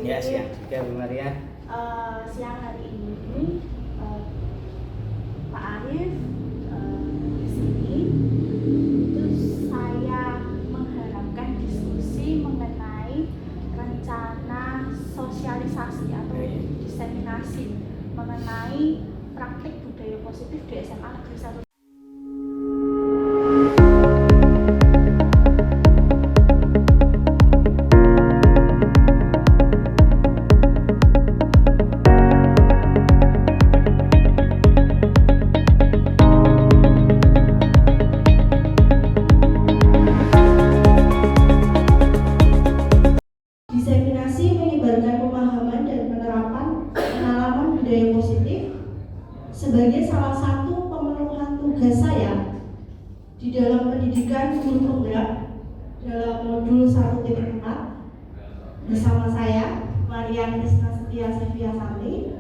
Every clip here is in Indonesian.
Ya, siang juga Bu Maria. Siang hari ini Pak Arif di sini. Terus saya mengharapkan diskusi mengenai rencana sosialisasi atau diseminasi mengenai praktik budaya positif di SMA Negeri 1. Diseminasi menyebarkan pemahaman dan penerapan pengalaman budaya positif sebagai salah satu pemenuhan tugas saya di dalam pendidikan guru penggerak dalam modul 1.4 bersama saya Maria Krisna Setia Seviasanti,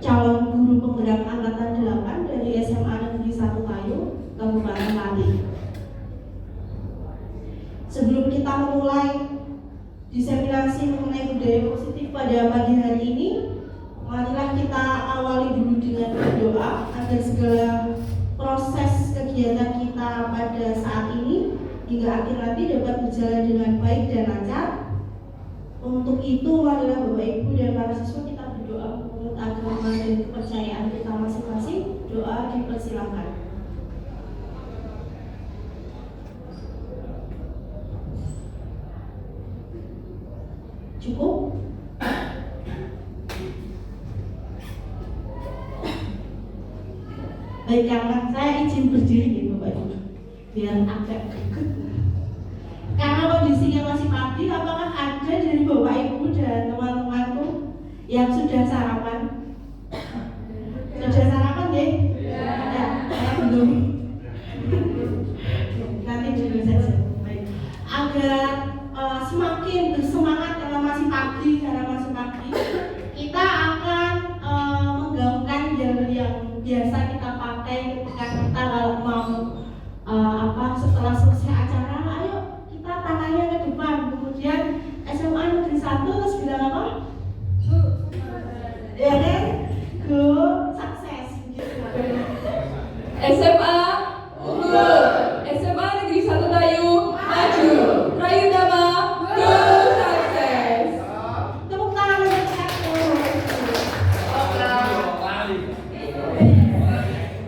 calon guru penggerak angkatan 8 dari SMA Negeri 1 Kayu, Kabupaten Pati. Sebelum kita memulai diseminasi mengenai budaya positif pada pagi hari ini, marilah kita awali dulu dengan berdoa agar segala proses kegiatan kita pada saat ini hingga akhir nanti dapat berjalan dengan baik dan lancar. Untuk itu, marilah Bapak Ibu dan para siswa kita berdoa menurut agama dan kepercayaan kita masing-masing. Doa dipersilakan. Cukup? Baik, karena saya izin berdiri ya Bapak Ibu, biar agak greget. Karena kondisinya masih pagi, apakah ada dari Bapak Ibu dan teman-temanku yang sudah sarapan? Sudah sarapan ya? Ya, saya belum. Nanti dulu saja. Baik. Agar semakin bersemangat karena masih pagi, kita akan menggaungkan hal yang biasa kita pakai ketika kita kalau mau setelah selesai acara, ayo kita tangannya ke depan, kemudian SMA Negeri 1 terus bilang apa? Ya kan? Go sukses gitu. SMA unggul, SMA Negeri 1 Kayu maju, Rayu Dama go sukses. Tepuk tangan untuk satu.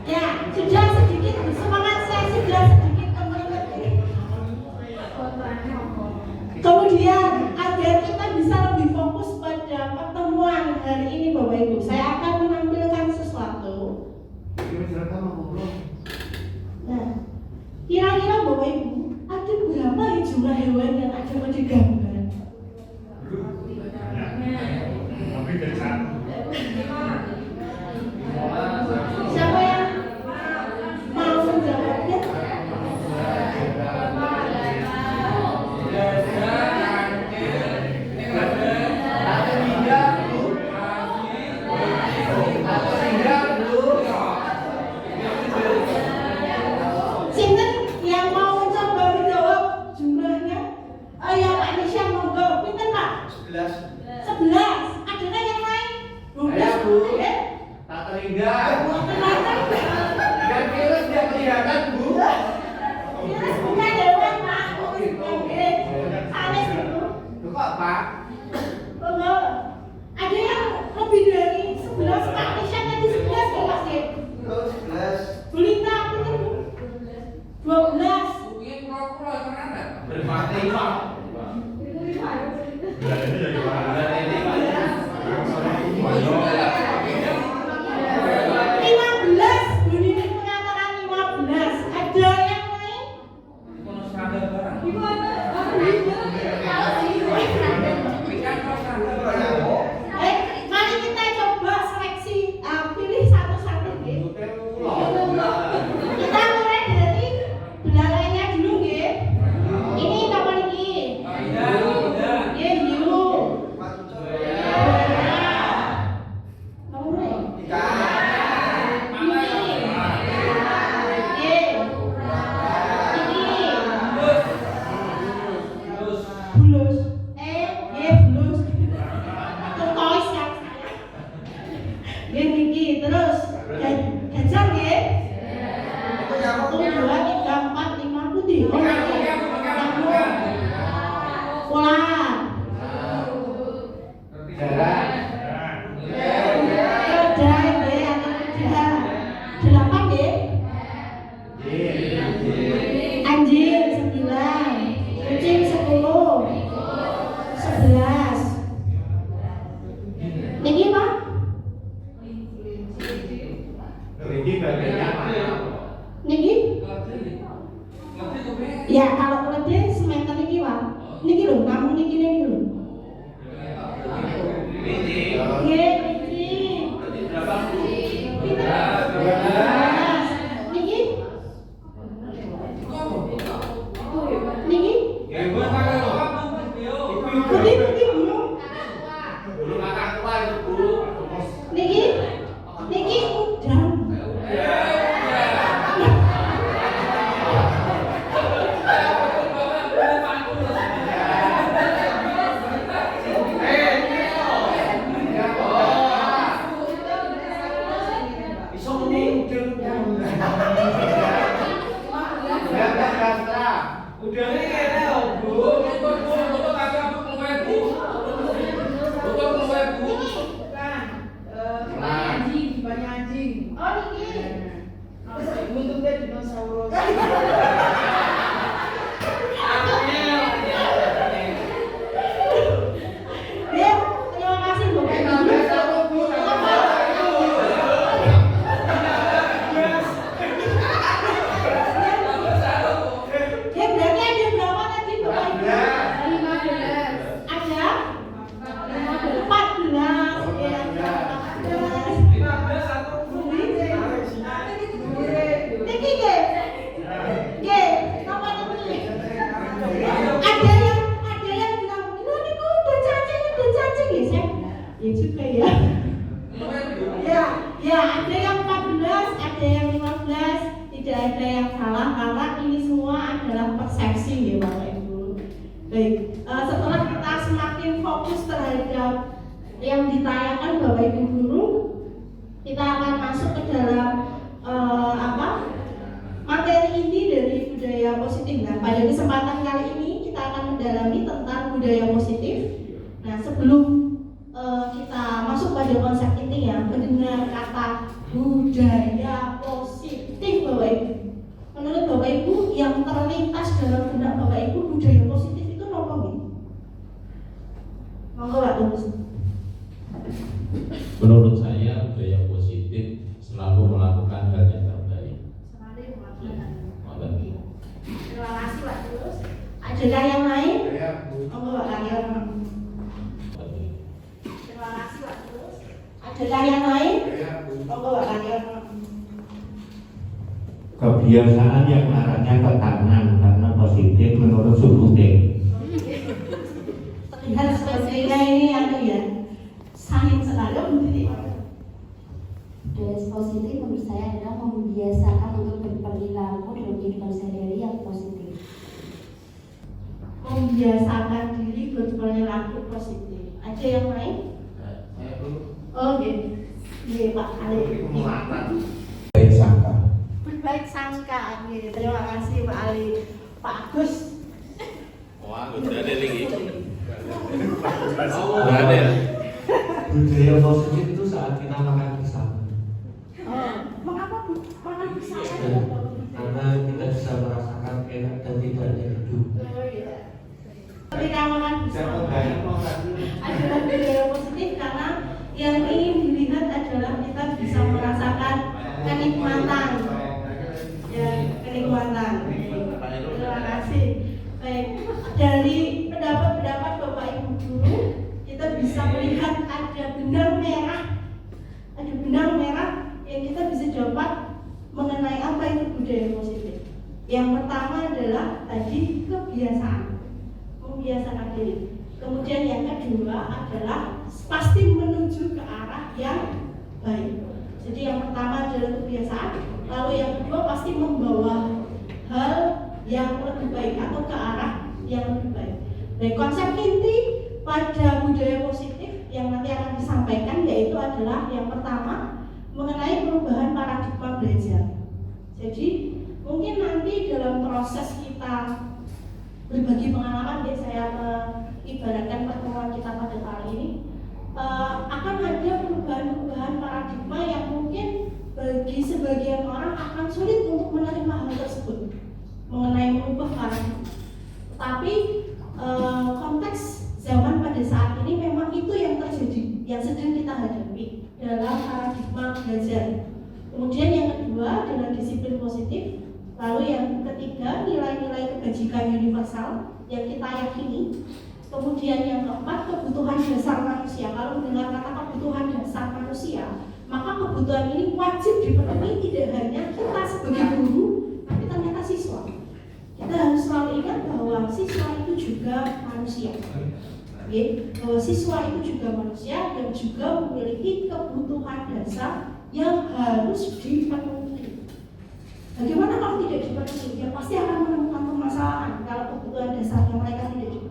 Ya, sudah sedikit bersemangat, saya sudah sedikit mengerti. Kemudian agar kita bisa lebih fokus pada pertemuan hari ini Bapak Ibu, saya akan menampilkan sesuatu. Nah, kira-kira Bapak Ibu, ada berapa jumlah hewan yang ada pada gambar? Siapa yang mau menjawabnya? Sinten yang mau mencoba menjawab jumlahnya? Ya Pak Nisha, monggo. Pinten Pak? 11. Adakah yang lain? 12. Ya? Tak terhingga. Ternyata Dan virus tidak kelihatan, Bu. virus bukan hewan Pak. Oh, gitu. Sanes itu. Loh, kok, Pak? Monggo. Ada yang lebih dari 11 Pak Nisha tadi 11 ya Pak Sip? Terus 11. Bulita pinten Bu? 12. Bermati, Pak. Bu Nini mengatakan 15. Ada yang lain? Mari kita coba seleksi, pilih satu-satu nggih. Kita mulai dari belalainya dulu nggih. Ini nomor ini. Ya kalau keledai sementer niki Pak. Niki lho, namun niki lho. Nggih, niki. Berapa, Bu? Pinter. Niki? Niki? Ya, Bu, pakai apa? Putih Bu. Belum makan tua itu, Bu. Niki? Niki udang. Iso mudeng. Ya, Gastra. Udangnya kene lho, Bu. Untuk kakak Bu keluar, Bu. Untuk keluar, Bu. Banyak anjing. Oh niki. Buntutnya dinosaurus. Ya, terima kasih Bu. Ya berarti ada berapa tadi Bapak Ibu? Ada 14. Ya, 14. Niki nggih. Nggih, napa niki? Ada yang bilang, "Ini niku udah cacing ya, Chef." Ya juga ya. Ya, ada yang 14, ada yang 15, tidak ada yang salah karena ini semua adalah persepsi ya Bapak Ibu. Baik, setelah kita semakin fokus terhadap yang ditayangkan Bapak Ibu guru, kita akan masuk ke dalam materi inti dari budaya positif. Nah, pada kesempatan kali ini kita akan mendalami tentang budaya positif. Nah, sebelum kita masuk pada konsep intinya, mendengar kata budaya positif Bapak Ibu. Menurut Bapak Ibu yang terlintas dalam benak Bapak Ibu budaya positif itu apa gitu? Monggo Pak Tumus. Menurut saya budaya positif selalu melakukan hal yang terbaik. Terima kasih Pak Tumus. Adakah yang lain? Ya, Bu. Monggo Pak Karyono. Terima kasih Pak Tumus. Adakah yang lain? Ya, Bu. Monggo Pak Karyono. Kebiasaan yang arahnya ke kanan karena positif menurut suku Deng. Terlihat sepertinya ini ya saling sekali mendidik. Budaya positif menurut saya adalah membiasakan untuk berperilaku dalam kehidupan sehari-hari yang positif. Membiasakan diri berperilaku positif. Ada yang lain? Ya, Bu. Oh gitu. Iya Pak Ali. Pemulatan. Baik sangka. Berbaik sangka. Gitu. Terima kasih Pak Ali. Pak Agus. Wah, udah ada lagi. Oh, Ada. Budaya positif itu saat kita makan bersama. Mengapa Bu? Makan bersama? Karena kita bisa merasakan enak dan tidaknya hidup. Oh iya. Ketika makan bersama. Saya mau tadi. Adalah budaya positif karena yang ingin dilihat adalah kita bisa merasakan kenikmatan. Ya, kenikmatan. Terima kasih. Baik, dari pendapat-pendapat Bapak Ibu guru, kita bisa melihat ada benang merah yang kita bisa dapat mengenai apa itu budaya positif. Yang pertama adalah tadi kebiasaan, membiasakan diri. Kemudian yang kedua adalah pasti menuju ke arah yang baik. Jadi yang pertama adalah kebiasaan, lalu yang kedua pasti membawa hal yang lebih baik atau ke arah yang lebih baik. Baik, konsep inti pada budaya positif yang nanti akan disampaikan yaitu adalah yang pertama mengenai perubahan paradigma belajar. Jadi mungkin nanti dalam proses kita berbagi pengalaman, ya saya ibaratkan pertemuan kita pada kali ini akan ada perubahan paradigma yang mungkin bagi sebagian orang akan sulit untuk menerima hal tersebut mengenai merubah paradigma. Tapi konteks zaman pada saat ini memang itu yang terjadi, yang sedang kita hadapi dalam paradigma belajar. Kemudian yang kedua adalah disiplin positif. Lalu yang ketiga, nilai-nilai kebajikan universal yang kita yakini. Kemudian yang keempat, kebutuhan dasar manusia. Kalau mendengar kata kebutuhan dasar manusia, maka kebutuhan ini wajib dipenuhi tidak hanya kita sebagai guru, tapi ternyata siswa. Kita harus selalu ingat bahwa siswa itu juga manusia. Bahwa siswa itu juga manusia dan juga memiliki kebutuhan dasar yang harus dipenuhi. Bagaimana kalau tidak dipenuhi? Ya pasti akan menemukan permasalahan kalau kebutuhan dasarnya mereka tidak dipenuhi.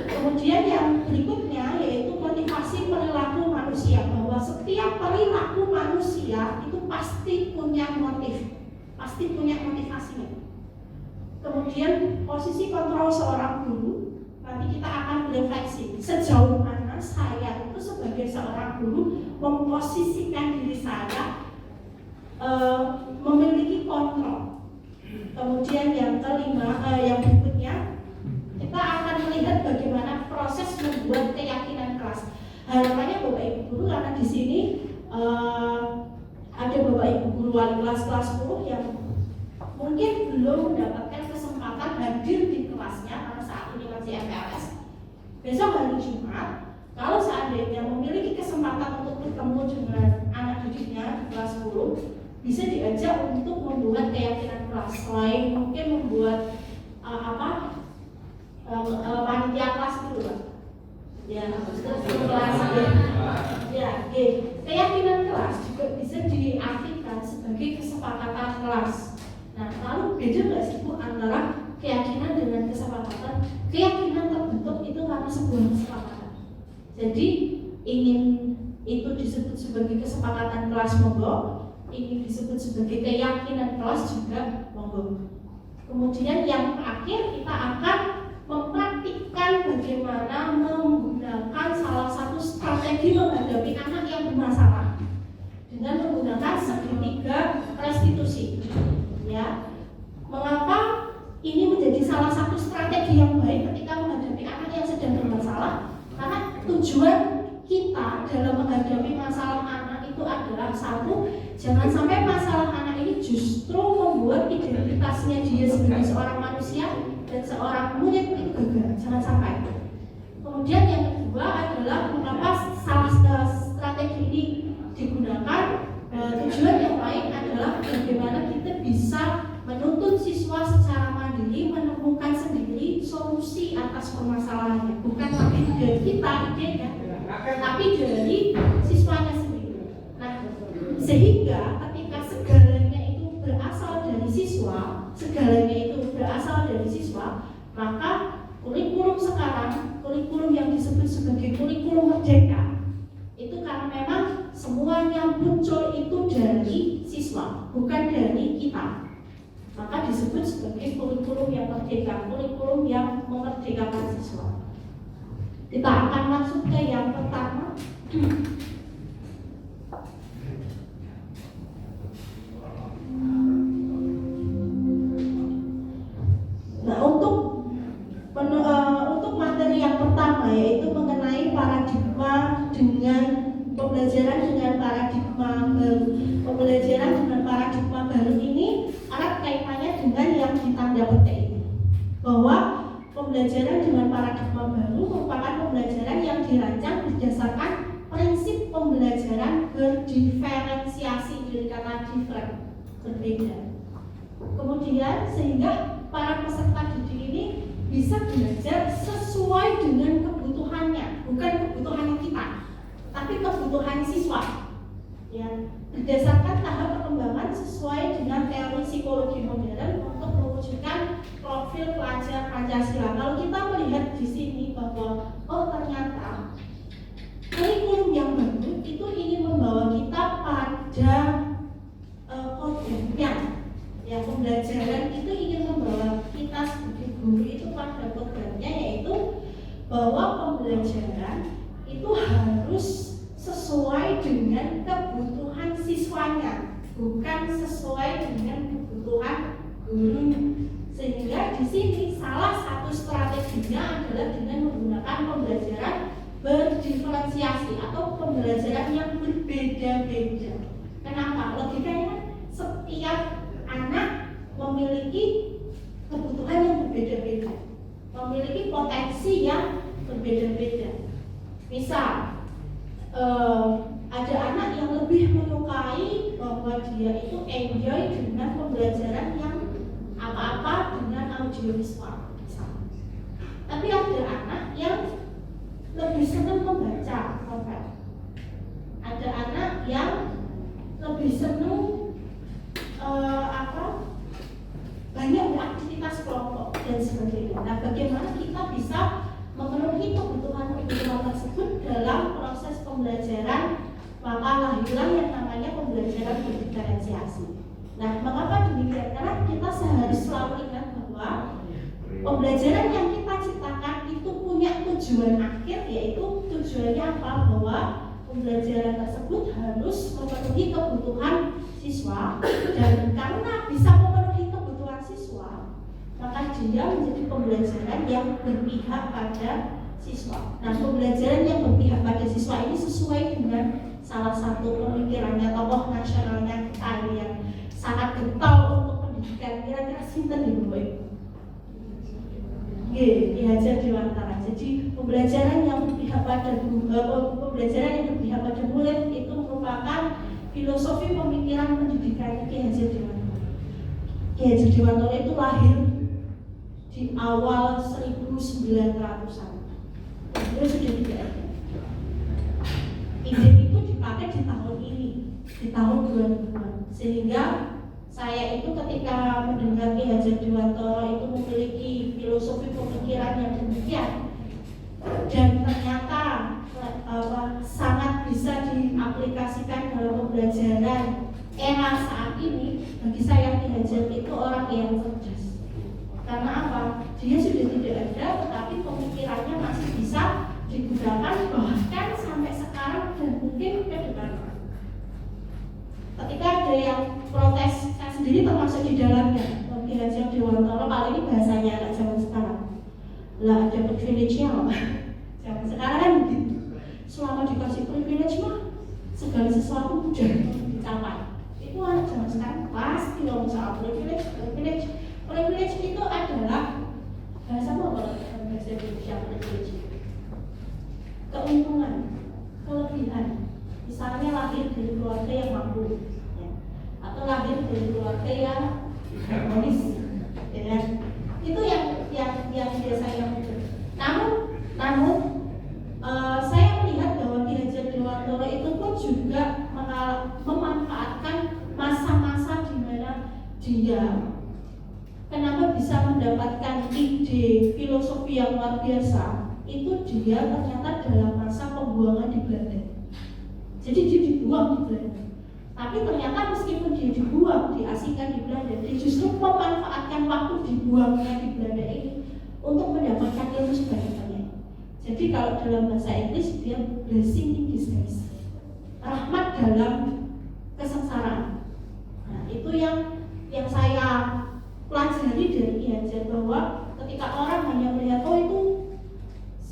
Kemudian yang berikutnya yaitu motivasi perilaku manusia, bahwa setiap perilaku manusia itu pasti punya motif, pasti punya motivasinya. Kemudian posisi kontrol seorang guru, nanti kita akan berefleksi sejauh mana saya itu sebagai seorang guru memposisikan diri saya memiliki kontrol. Kemudian yang kelima, yang berikutnya kita akan melihat bagaimana proses membuat keyakinan kelas. Harapannya Bapak Ibu guru, karena di sini ada Bapak Ibu guru wali kelas 10 yang mungkin belum mendapatkan kesempatan hadir di kelasnya karena saat ini masih MPLS. Besok hari Jumat, kalau seandainya memiliki kesempatan untuk bertemu dengan anak didiknya di kelas 10, bisa diajak untuk membuat keyakinan kelas. Selain mungkin membuat panitia kelas itu, Pak. Ya, kelas ya, keyakinan kelas juga bisa diartikan sebagai kesepakatan kelas. Nah, lalu beda nggak sih Bu antara keyakinan dengan kesepakatan? Keyakinan terbentuk itu karena sebuah kesepakatan. Jadi ingin itu disebut sebagai kesepakatan kelas, monggo. Ingin disebut sebagai keyakinan kelas juga, monggo. Kemudian yang terakhir kita akan mempraktikkan bagaimana menggunakan salah satu strategi menghadapi anak yang bermasalah dengan menggunakan segitiga restitusi. Ya, mengapa ini menjadi salah satu strategi yang baik ketika menghadapi anak yang sedang bermasalah? Karena tujuan kita dalam menghadapi masalah anak itu adalah satu, jangan sampai masalah anak ini justru membuat identitasnya dia sebagai seorang manusia dan seorang murid itu gagal, jangan sampai. Kemudian yang kedua adalah mengapa salah strategi ini digunakan. Tujuan yang lain adalah bagaimana kita bisa menuntut siswa secara mandiri menemukan sendiri solusi atas permasalahannya, bukan tapi dari kita idenya, tapi dari siswanya sendiri. Nah, sehingga ketika segalanya itu berasal dari siswa, maka kurikulum sekarang, kurikulum yang disebut sebagai kurikulum merdeka, itu karena memang semuanya muncul itu dari siswa, bukan dari kita. Maka disebut sebagai kurikulum yang merdeka, kurikulum yang memerdekakan siswa. Kita akan masuk ke yang pertama. Nah, untuk materi yang pertama yaitu mengenai paradigma dengan pembelajaran dengan paradigma baru. Pembelajaran dengan paradigma baru ini erat kaitannya dengan yang ditanda petik ini, bahwa pembelajaran dengan paradigma baru merupakan pembelajaran yang dirancang berdasarkan prinsip pembelajaran berdiferensiasi, dari kata different, berbeda. Kemudian sehingga para peserta didik ini bisa belajar sesuai dengan kebutuhannya, bukan kebutuhan kita, tapi kebutuhan siswa. Ya, berdasarkan tahap perkembangan sesuai dengan teori psikologi modern untuk mewujudkan profil pelajar Pancasila. Kalau kita melihat di sini bahwa ternyata kurikulum yang baru itu ingin membawa kita pada kodenya. Ya, pembelajaran itu ingin membawa kita sebagai guru itu pada kodenya, yaitu bahwa pembelajaran itu harus sesuai dengan kebutuhan siswanya, bukan sesuai dengan kebutuhan guru. Sehingga di sini salah satu strateginya adalah dengan menggunakan pembelajaran berdiferensiasi atau pembelajaran yang berbeda-beda. Kenapa? Logikanya setiap anak kebutuhan yang berbeda-beda, memiliki potensi yang berbeda-beda. Misal, ada anak yang lebih menyukai bahwa dia itu enjoy dengan pembelajaran yang apa-apa dengan audiovisual, misalnya. Tapi ada anak yang lebih senang membaca novel. Ada anak yang lebih senang banyak aktivitas kelompok dan sebagainya. Nah, bagaimana kita bisa memenuhi kebutuhan-kebutuhan tersebut dalam proses pembelajaran, maka lahirlah yang namanya pembelajaran berdiferensiasi. Nah, mengapa demikian? Karena kita harus selalu ingat bahwa pembelajaran yang kita ciptakan itu punya tujuan akhir, yaitu tujuannya apa? Bahwa pembelajaran tersebut harus memenuhi kebutuhan siswa, dan karena bisa memenuhi kebutuhan siswa, maka dia menjadi pembelajaran yang berpihak pada siswa. Nah, pembelajaran yang berpihak pada siswa ini sesuai dengan salah satu pemikirannya tokoh nasionalnya kita yang sangat getol untuk pendidikan. Kira-kira sinten ibu? Ki Hajar Dewantara. Jadi pembelajaran yang berpihak pada murid itu merupakan filosofi pemikiran pendidikan Ki Hajar Dewantara. Ki Hajar Dewantara itu lahir di awal 1900-an. Dia sudah tidak ada. Ide itu dipakai di tahun ini, di tahun 2000-an. Sehingga saya itu ketika mendengar Ki Hajar Dewantara itu memiliki filosofi pemikiran yang demikian, dan ternyata sangat bisa diaplikasikan dalam pembelajaran era saat ini, bagi saya Ki Hajar itu orang yang cerdas. Karena apa? Dia sudah tidak ada, tetapi pemikirannya masih bisa digunakan bahkan sampai sekarang dan mungkin ke depan. Ketika ada yang protes, saya sendiri termasuk di dalamnya. Ki Hajar Dewantara kali ini bahasanya anak zaman sekarang. Lah ada privilege-nya apa? Zaman sekarang kan begitu. Selama dikasih privilege mah segala sesuatu mudah dicapai. Itu anak zaman sekarang pasti ngomong soal privilege. Privilege itu adalah bahasa apa? Bahasa Indonesia privilege. Keuntungan, kelebihan. Misalnya lahir dari keluarga yang mampu, ya, atau lahir dari keluarga yang harmonis, ya. Itu yang biasanya muncul. Namun saya melihat bahwa Ki Hajar Dewantara itu pun juga memanfaatkan masa-masa di mana dia kenapa bisa mendapatkan ide filosofi yang luar biasa. Itu dia ternyata dalam masa pembuangan di Belanda. Jadi dia dibuang di Belanda. Tapi ternyata meskipun dia dibuang, diasingkan di Belanda, dia justru memanfaatkan waktu dibuangnya di Belanda ini untuk mendapatkan ilmu sebanyak-banyaknya. Jadi kalau dalam bahasa Inggris dia blessing in disguise, rahmat dalam kesengsaraan. Nah, itu yang saya pelajari dari Ki Hajar, bahwa ketika orang hanya melihat itu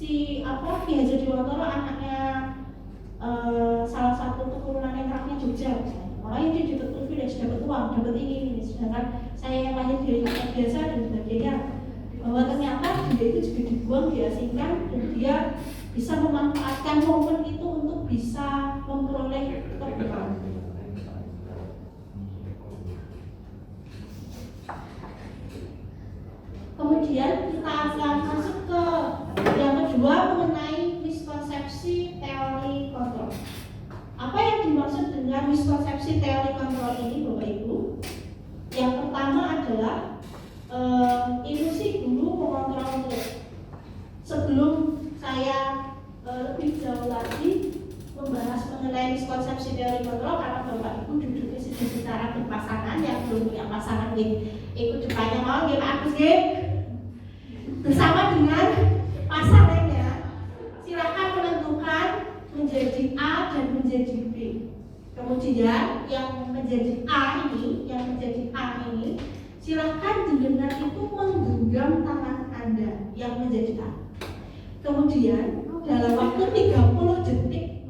Ki Hajar Dewantara anaknya salah satu keturunan yang rakyat Jogja, makanya dia dapat privilege, dapat uang, dapat ini. Sedangkan saya yang lahir dari rakyat biasa dan sebagainya, bahwa ternyata dia itu juga dibuang, diasingkan, dan dia bisa memanfaatkan momen itu untuk bisa memperoleh kebenaran. Kemudian kita akan masuk ke yang kedua mengenai miskonsepsi teori kontrol. Apa yang dimaksud dengan miskonsepsi teori kontrol ini, Bapak Ibu? Yang pertama adalah ilusi guru mengontrol murid. Sebelum saya lebih jauh lagi membahas mengenai miskonsepsi teori kontrol, karena Bapak Ibu duduknya sudah secara berpasangan, yang belum punya pasangan ikut depannya mau aku bersama dengan pasangannya, silakan menentukan menjadi A dan menjadi B. Kemudian yang menjadi A ini, silakan dengan itu menggenggam tangan Anda yang menjadi A. Kemudian dalam waktu 30 detik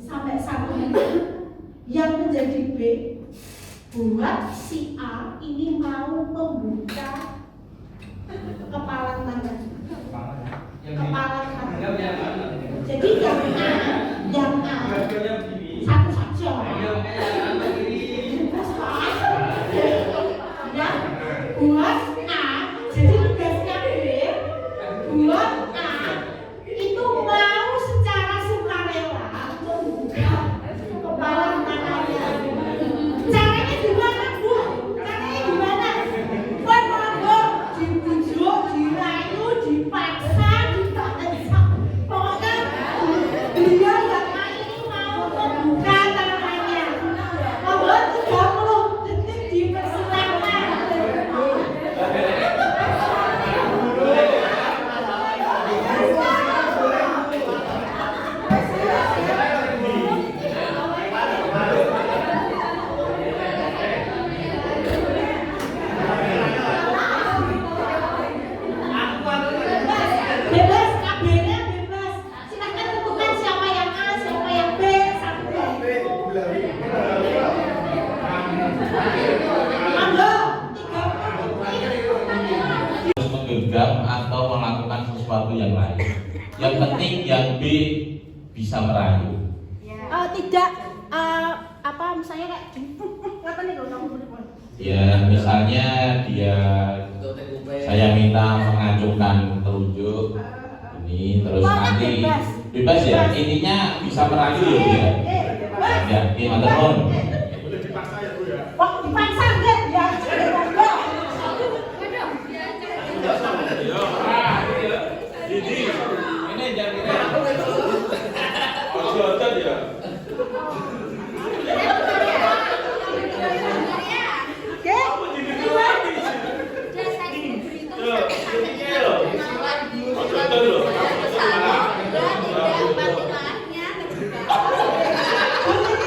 sampai 1 menit yang menjadi B, buat si A ini mau membuka buat A, jadi tugasnya B buat A itu mau secara sukarela membuka kepala tangannya. Caranya gimana, Bu? Caranya gimana? Kan monggo dibujuk, dirayu, dipaksa, dipaksa. Pokoknya beliau bapak ini mau membuka tangannya. Monggo 30 detik dipersilakan. Bebas, KB-nya bebas. Silakan tentukan siapa yang A, siapa yang B, sampai. Monggo 30 detik. Harus menggenggam atau melakukan sesuatu yang lain. Yang penting yang B bisa merayu. Tidak apa misalnya kayak apa nih kalau kamu Ya misalnya saya minta mengacungkan telunjuk ini terus nanti bebas ya, intinya bisa merayu ya. Ya, gimana teman? Wah, dipaksa enggak? Ya, monggo. Ini jangan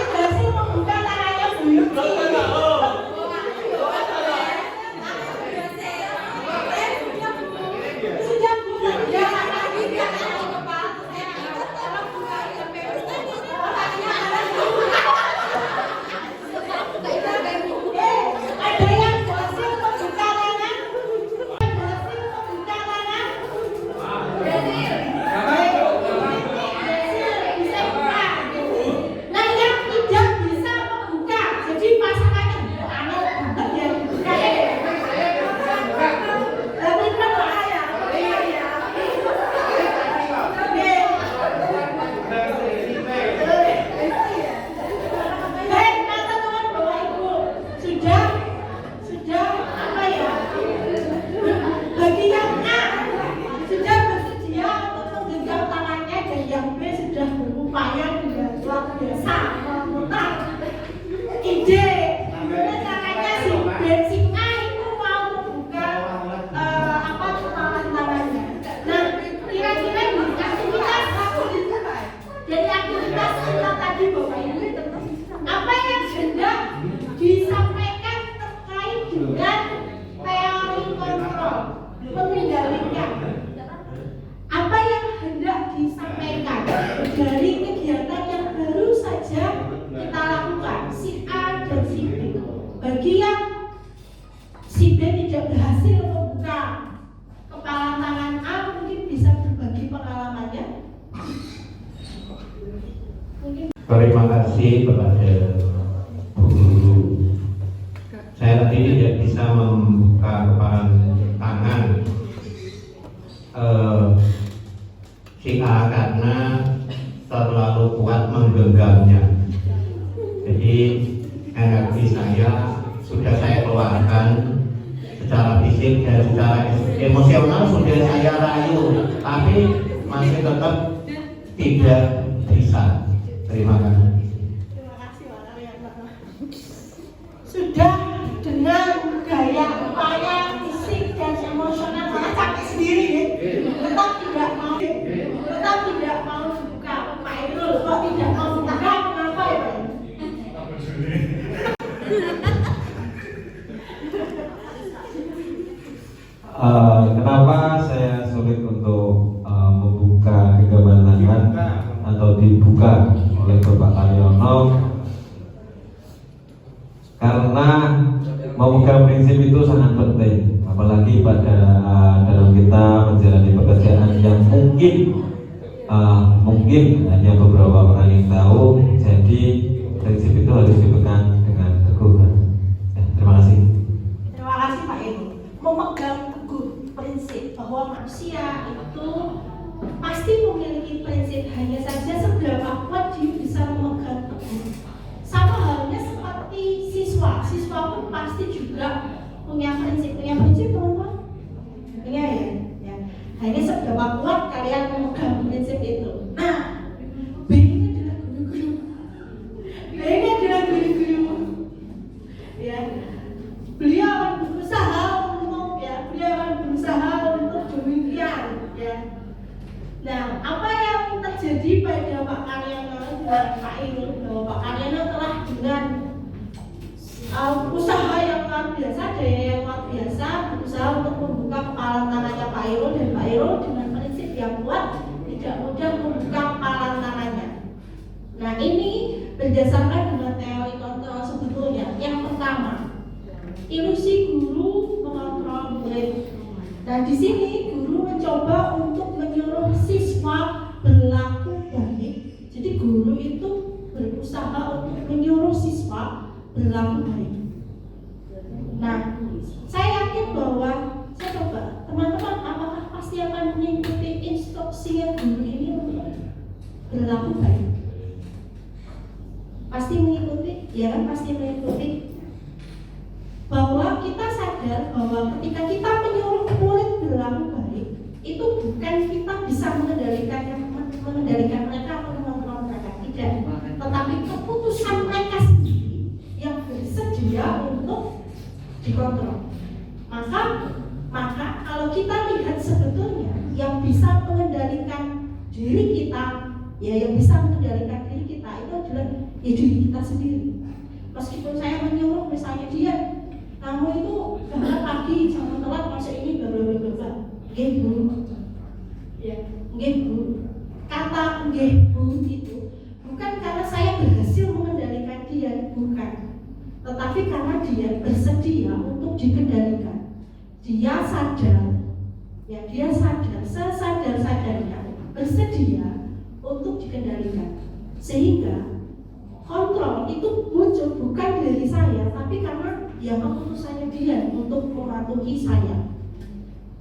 Berarti membuka tangannya buyut. Sudah buka ya. Ada yang berhasil membuka tangan? Berhasil membuka tangan? Bisa buka. Nah yang tidak bisa membuka, jadi pasangannya aneh banget ya buka. Tapi kenapa ya? Baik, teman-teman Bapak Ibu, sudah apa ya? Bagi yang A sudah bersedia untuk menggenggam tangannya dan yang B sudah berupaya dengan luar biasa memutar ide gimana caranya si A itu mau membuka kepala tangannya. Nah, kira-kira di aktivitas dari aktivitas kita tadi Bapak Ibu, apa yang hendak disampaikan terkait dengan teori kontrol pengendalian? Apa yang hendak disampaikan dari kegiatan yang baru saja kita lakukan si A dan si B? Bagi yang si B tidak berhasil membuka kepala tangan A, mungkin bisa berbagi pengalamannya. Mungkin Terima kasih kepada Bu Guru. Saya tadi tidak bisa membuka kepala tangan si A karena terlalu kuat menggenggamnya. Jadi energi saya sudah saya keluarkan secara fisik dan secara emosional sudah saya rayu, tapi masih tetap tidak bisa. Terima kasih. terima kasih Pak Kalian. Sudah dengan gaya upaya fisik dan emosional malah capek sendiri ya. Tetap tidak mau buka. Pak Irul kok tidak mau buka? Kenapa ya Pak? Kenapa saya sulit untuk membuka genggaman tangan atau dibuka oleh Bapak Karyono? Karena memegang prinsip itu sangat penting, apalagi pada dalam kita menjalani pekerjaan yang mungkin hanya beberapa orang yang tahu. Jadi prinsip itu harus dipegang dengan teguh. Ya, terima kasih. Terima kasih Pak Irul. bahwa manusia itu pasti memiliki prinsip, hanya saja seberapa kuat dia bisa memegang teguh. Sama halnya seperti siswa pun pasti juga punya prinsip teman-teman. Punya ya. Hanya seberapa kuat kalian memegang prinsip itu. Nah, B-nya adalah guru-guru. Ya, beliau akan berusaha untuk demikian. Ya. Nah, apa yang terjadi pada Pak Karyono dan Pak Irul, bahwa Pak Karyono telah dengan usaha yang luar biasa, daya yang luar biasa, berusaha untuk membuka kepala tangannya Pak Irul, dan Pak Irul dengan prinsip yang kuat tidak mudah membuka kepala tangannya. Nah, ini berdasarkan dengan teori kontrol sebetulnya. Yang pertama, ilusi guru mengontrol murid. Nah, di sini guru mencoba untuk menyuruh siswa berlaku baik. Jadi guru itu berusaha untuk menyuruh siswa berlaku baik. Nah, saya yakin bahwa saya coba teman-teman apakah pasti akan mengikuti instruksinya guru ini untuk berlaku baik? Pasti mengikuti, ya kan, pasti mengikuti. Bahwa kita sadar bahwa ketika kita menyuruh murid berlaku baik, itu bukan kita bisa mengendalikan mereka atau mengontrol mereka, tidak. Tetapi keputusan mereka sendiri yang bersedia untuk dikontrol. Maka kalau kita lihat sebetulnya yang bisa mengendalikan diri kita, ya yang bisa mengendalikan diri kita itu adalah ya diri kita sendiri. Meskipun saya menyuruh misalnya dia, kamu itu karena pagi jangan telat masuk ini bla. Nggih Bu. Ya, nggih Bu. Kata nggih Bu itu bukan karena saya berhasil mengendalikan dia, bukan. Tetapi karena dia bersedia untuk dikendalikan. Dia sadar, sesadar-sadarnya bersedia untuk dikendalikan. Sehingga kontrol itu muncul bukan dari saya, tapi karena ya keputusannya dia untuk mematuhi saya.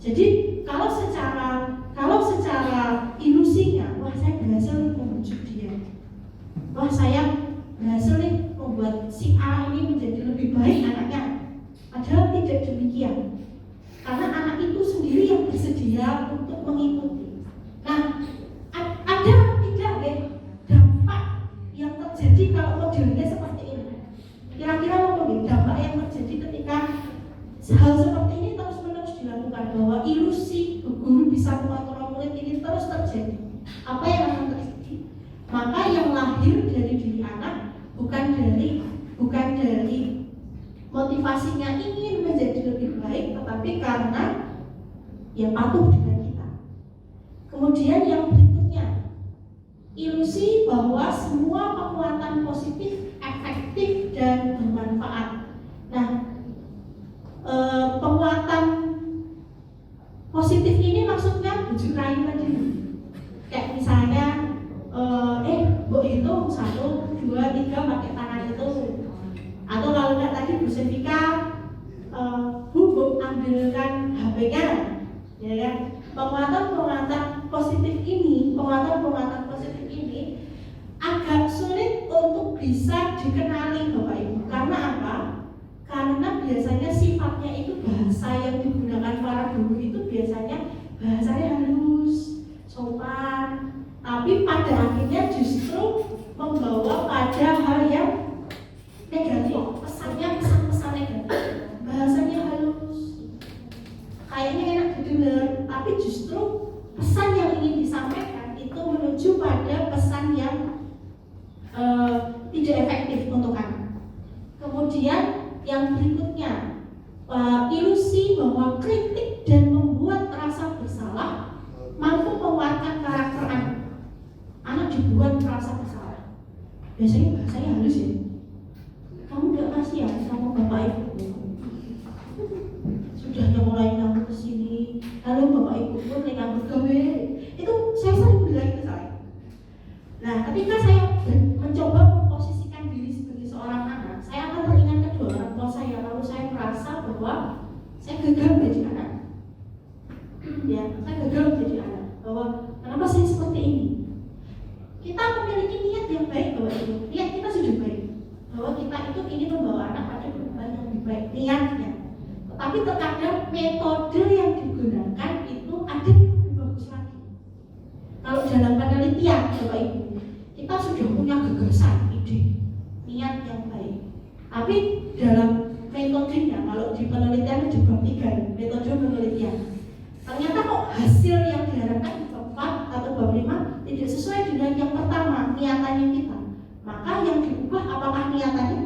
Jadi kalau secara ilusinya, wah saya berhasil membujuk dia, wah saya berhasil nih membuat si A ini menjadi lebih baik anaknya. Padahal tidak demikian, karena anak itu sendiri yang bersedia untuk mengikuti. Nah, ada tidak ya dampak yang terjadi kalau modelnya seperti ini? Kira-kira apa dampak yang terjadi ketika hal seperti ini terus-menerus dilakukan, bahwa ilusi guru bisa mengontrol murid ini terus terjadi? Apa yang akan terjadi? Maka yang lahir dari diri anak bukan dari motivasinya ingin menjadi lebih baik, tetapi karena ya patuh dengan kita. Kemudian yang berikutnya, ilusi bahwa semua kekuatan positif efektif dan bermanfaat. Nah, penguatan positif ini maksudnya bujuk rayu tadi. Kayak misalnya, Bu hitung 1, 2, 3 pakai tangan itu. Atau kalau enggak tadi Bu Sevika, Bu ambilkan HP-nya, ya kan? Penguatan positif ini agak sulit untuk bisa dikenali Bapak Ibu. Karena apa? Karena biasanya sifatnya itu bahasa yang digunakan para guru itu biasanya bahasanya halus, sopan, tapi pada akhirnya justru membawa pada hal yang negatif. Pesannya pesan-pesan negatif, bahasanya halus, kayaknya enak didengar, tapi justru pesan yang ingin disampaikan itu menuju pada pesan yang tidak efektif untuk anak. Kemudian yang berikutnya, ilusi bahwa kritik dan membuat rasa bersalah mampu menguatkan karakter anak. Anak dibuat merasa bersalah. Biasanya bahasanya halus ya. Kamu gak kasihan sama bapak ibu? Sudah mulai kamu kesini, lalu bapak ibu pun kamu bergawe. Itu saya sering bilang itu saya. Nah, ketika saya mencoba memposisikan diri sebagai seorang anak, saya akan teringat kedua orang tua saya. Lalu saya merasa bahwa saya gagal menjadi anak. ya saya gagal menjadi anak, bahwa kenapa saya seperti ini. Kita memiliki niat yang baik bahwa itu niat kita sudah baik, bahwa kita itu ingin membawa anak pada perubahan yang lebih baik niatnya. Tetapi terkadang metode yang digunakan itu ada yang lebih bagus lagi. Kalau dalam penelitian Bapak Ibu, kita sudah punya gagasan, ide, niat yang baik. Tapi dalam metodenya, kalau di penelitian itu bab 3, metode penelitian, ternyata kok hasil yang diharapkan di bab 4 atau bab 5 tidak sesuai dengan yang pertama, niatannya kita. Maka yang diubah apakah niatannya?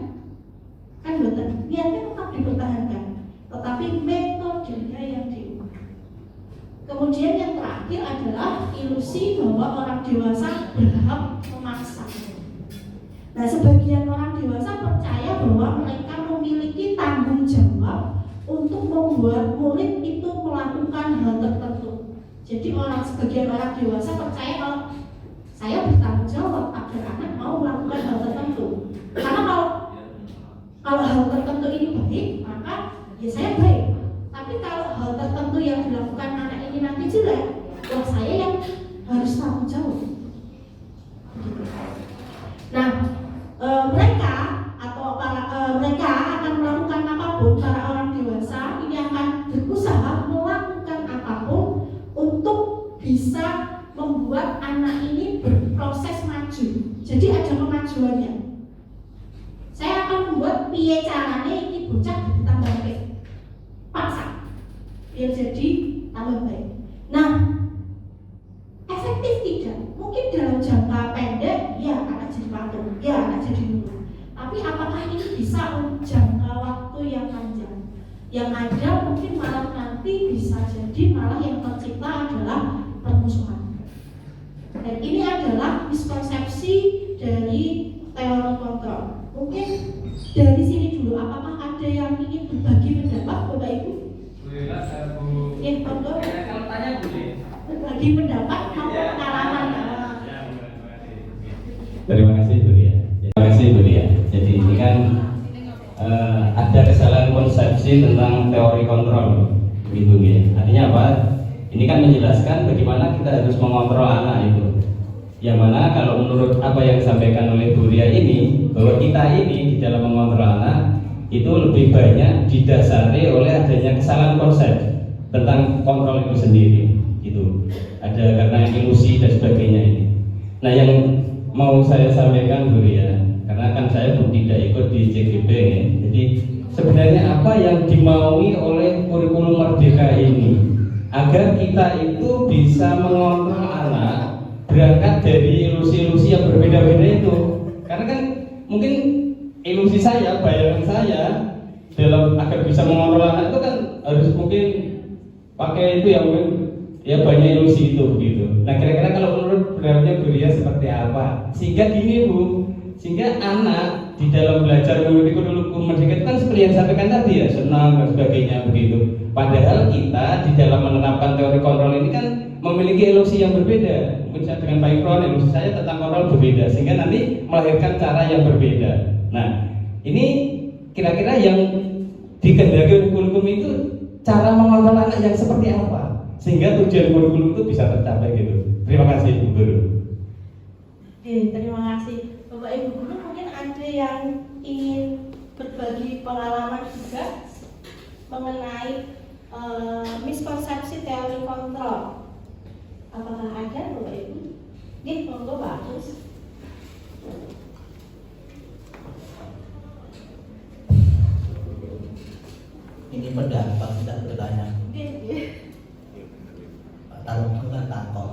Kan betul, niatnya tetap dipertahankan, tetapi metodenya yang diubah. Kemudian yang terakhir adalah ilusi bahwa orang dewasa berhak memaksa. Nah, sebagian orang dewasa percaya bahwa mereka memiliki tanggung jawab untuk membuat murid itu melakukan hal tertentu. Jadi sebagian orang dewasa percaya kalau saya bertanggung jawab agar anak mau melakukan hal tertentu. Karena kalau hal tertentu ini baik, maka ya saya baik. Tapi kalau hal tertentu yang dilakukan anak ini nanti jelek, wah saya yang harus tanggung jawab. Nah, mereka akan melakukan apapun, para orang dewasa ini akan berusaha melakukan apapun untuk bisa membuat anak ini berproses maju. Jadi ada kemajuannya. Saya akan membuat piye caranya ini bocah jadi tambah baik, paksa biar jadi tambah baik. Nah, efektif tidak? Mungkin dalam jangka pendek, ya anak jadi patuh, ya anak jadi nurut. Tapi apakah ini bisa jangka waktu yang panjang? Yang ada mungkin malah nanti bisa jadi malah yang tercipta adalah permusuhan. Dan ini adalah miskonsepsi dari teori kontrol. Mungkin dari sini dulu, apakah ada yang ingin berbagi pendapat, Bapak Ibu? Ya, Bapak. Kalau tanya boleh. Berbagi pendapat maupun pengalaman. Terima kasih Bu Ria. Terima kasih Bu Ria. Jadi ini kan ada kesalahan konsepsi tentang teori kontrol, gitu ya. Artinya apa? Ini kan menjelaskan bagaimana kita harus mengontrol anak itu. Yang mana kalau menurut apa yang disampaikan oleh Bu Ria ini, bahwa kita ini di dalam mengontrol anak itu lebih banyak didasari oleh adanya kesalahan konsep tentang kontrol itu sendiri, gitu. Ada karena ilusi dan sebagainya ini. Nah, yang mau saya sampaikan Bu Ria, karena kan saya pun tidak ikut di CGP ya. Jadi sebenarnya apa yang dimaui oleh kurikulum Merdeka ini agar kita itu bisa mengontrol anak berangkat dari ilusi-ilusi yang berbeda-beda itu. Karena kan mungkin ilusi saya, bayangan saya dalam agar bisa mengontrol anak itu kan harus mungkin pakai itu yang mungkin ya banyak ilusi itu begitu. Nah, kira-kira kalau menurut benarnya Bu Ria seperti apa? Sehingga gini Bu, sehingga anak di dalam belajar mengikuti kurikulum Merdeka itu kan seperti yang sampaikan tadi ya, senang dan sebagainya begitu. Padahal kita di dalam menerapkan teori kontrol ini kan memiliki ilusi yang berbeda. Mungkin saya dengan Pak Ikron, ilusi saya tentang kontrol berbeda, sehingga nanti melahirkan cara yang berbeda. Nah, ini kira-kira yang dikehendaki oleh kurikulum itu cara mengontrol anak yang seperti apa? Sehingga tujuan kurikulum itu bisa tercapai gitu. Terima kasih Bu Guru. Oke, terima kasih Bapak Ibu Guru. Mungkin ada yang ingin berbagi pengalaman juga mengenai miskonsepsi teori kontrol. Apakah ada Bapak Ibu? Nih, monggo bagus. Ini pendapat tidak bertanya. Oke. Taruh kan takut.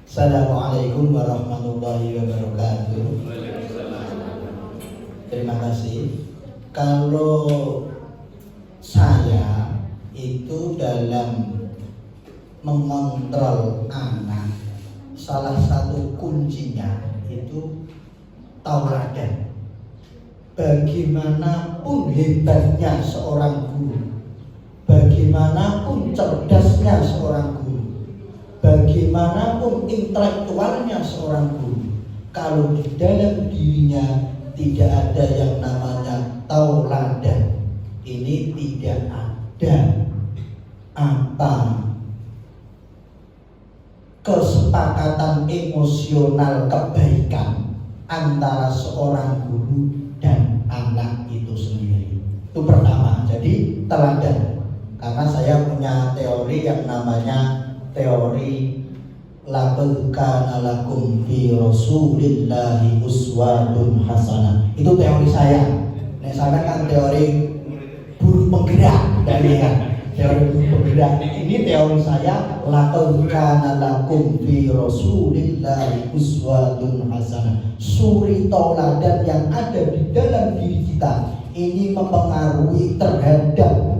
Assalamualaikum warahmatullahi wabarakatuh. Terima kasih. Kalau saya itu dalam mengontrol anak, salah satu kuncinya itu tauladan. Bagaimanapun hebatnya seorang guru, bagaimanapun cerdasnya seorang guru, bagaimanapun intelektualnya seorang guru, kalau di dalam dirinya tidak ada yang namanya tauladan, ini tidak ada ada apa kesepakatan emosional kebaikan antara seorang guru dan anak itu sendiri. Itu pertama, jadi teladan. Karena saya punya teori yang namanya teori laqad kana lakum fi rasulillahi uswatun hasanah. Itu teori saya. Nah, saya kan teori burung penggerak dari kan. Teori burung penggerak. Ini teori saya laqad kana lakum fi rasulillahi uswatun hasanah. Suri tauladan yang ada di dalam diri kita ini mempengaruhi terhadap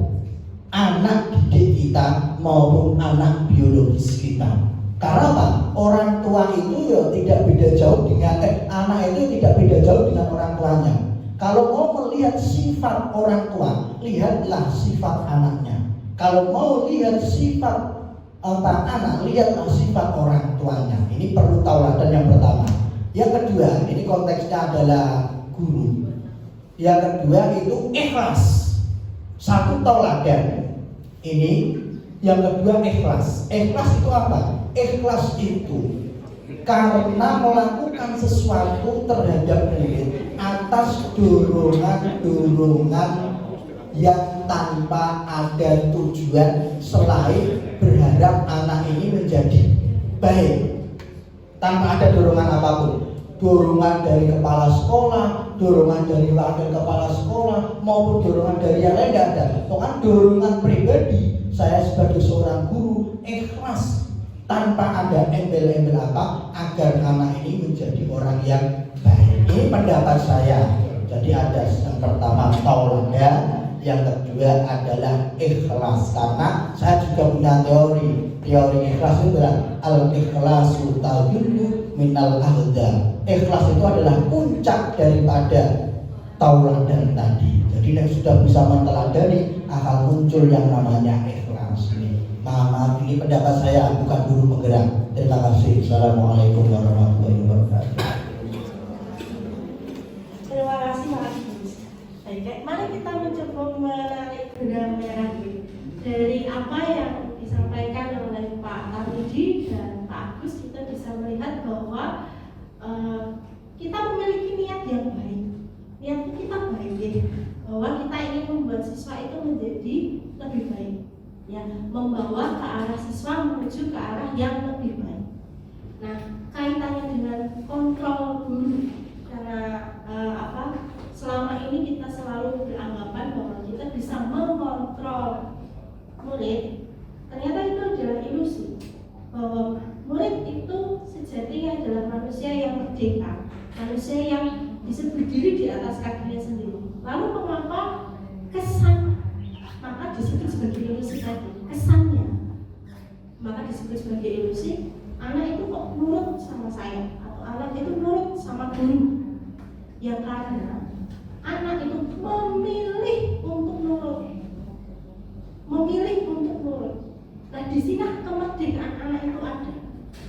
anak didik kita maupun anak biologis kita. Karena apa? Orang tua itu ya tidak beda jauh dengan anak itu tidak beda jauh dengan orang tuanya. Kalau mau melihat sifat orang tua, lihatlah sifat anaknya. Kalau mau lihat sifat anak, lihatlah sifat orang tuanya. Ini perlu tauladan yang pertama. Yang kedua, ini konteksnya adalah guru. Yang kedua itu ikhlas. Satu tauladan. Ini yang kedua ikhlas. Ikhlas itu apa? Ikhlas itu karena melakukan sesuatu terhadap murid atas dorongan-dorongan yang tanpa ada tujuan selain berharap anak ini menjadi baik. Tanpa ada dorongan apapun. Dorongan dari kepala sekolah, dorongan dari wakil kepala sekolah, maupun dorongan dari yang lain tidak ada. Pokoknya dorongan pribadi, saya sebagai seorang guru ikhlas tanpa ada embel-embel apa agar anak ini menjadi orang yang baik. Ini pendapat saya. Jadi ada yang pertama tauladan, yang kedua adalah ikhlas. Karena saya juga punya teori ikhlas itu adalah al-ikhlasu tadullu minal ahda. Ikhlas itu adalah puncak daripada tauladan tadi. Jadi yang sudah bisa menteladani akan muncul yang namanya ikhlas. Maaf, ini pendapat saya, bukan guru penggerak. Terima kasih. Assalamualaikum warahmatullahi wabarakatuh. Terima kasih Mas. Baik, mari kita mencoba menarik benang merah dari apa yang disampaikan oleh Pak Tarmiji dan Pak Agus. Kita bisa melihat bahwa kita memiliki niat yang baik. Niat kita baik, ya. Bahwa kita ingin membuat siswa itu menjadi lebih baik, ya, membawa ke arah siswa menuju ke arah yang lebih baik. Nah, kaitannya dengan kontrol guru, karena selama ini kita selalu beranggapan bahwa kita bisa mengontrol murid. Ternyata itu adalah ilusi, bahwa murid itu sejatinya adalah manusia yang merdeka, manusia yang bisa berdiri di atas kakinya sendiri. Lalu mengapa kesan, maka disebut sebagai ilusi tadi, kesannya, maka disebut sebagai ilusi. Anak itu kok nurut sama saya, atau anak itu nurut sama guru, ya karena anak itu memilih untuk nurut, memilih untuk nurut. Nah, di sini kemerdekaan anak itu ada,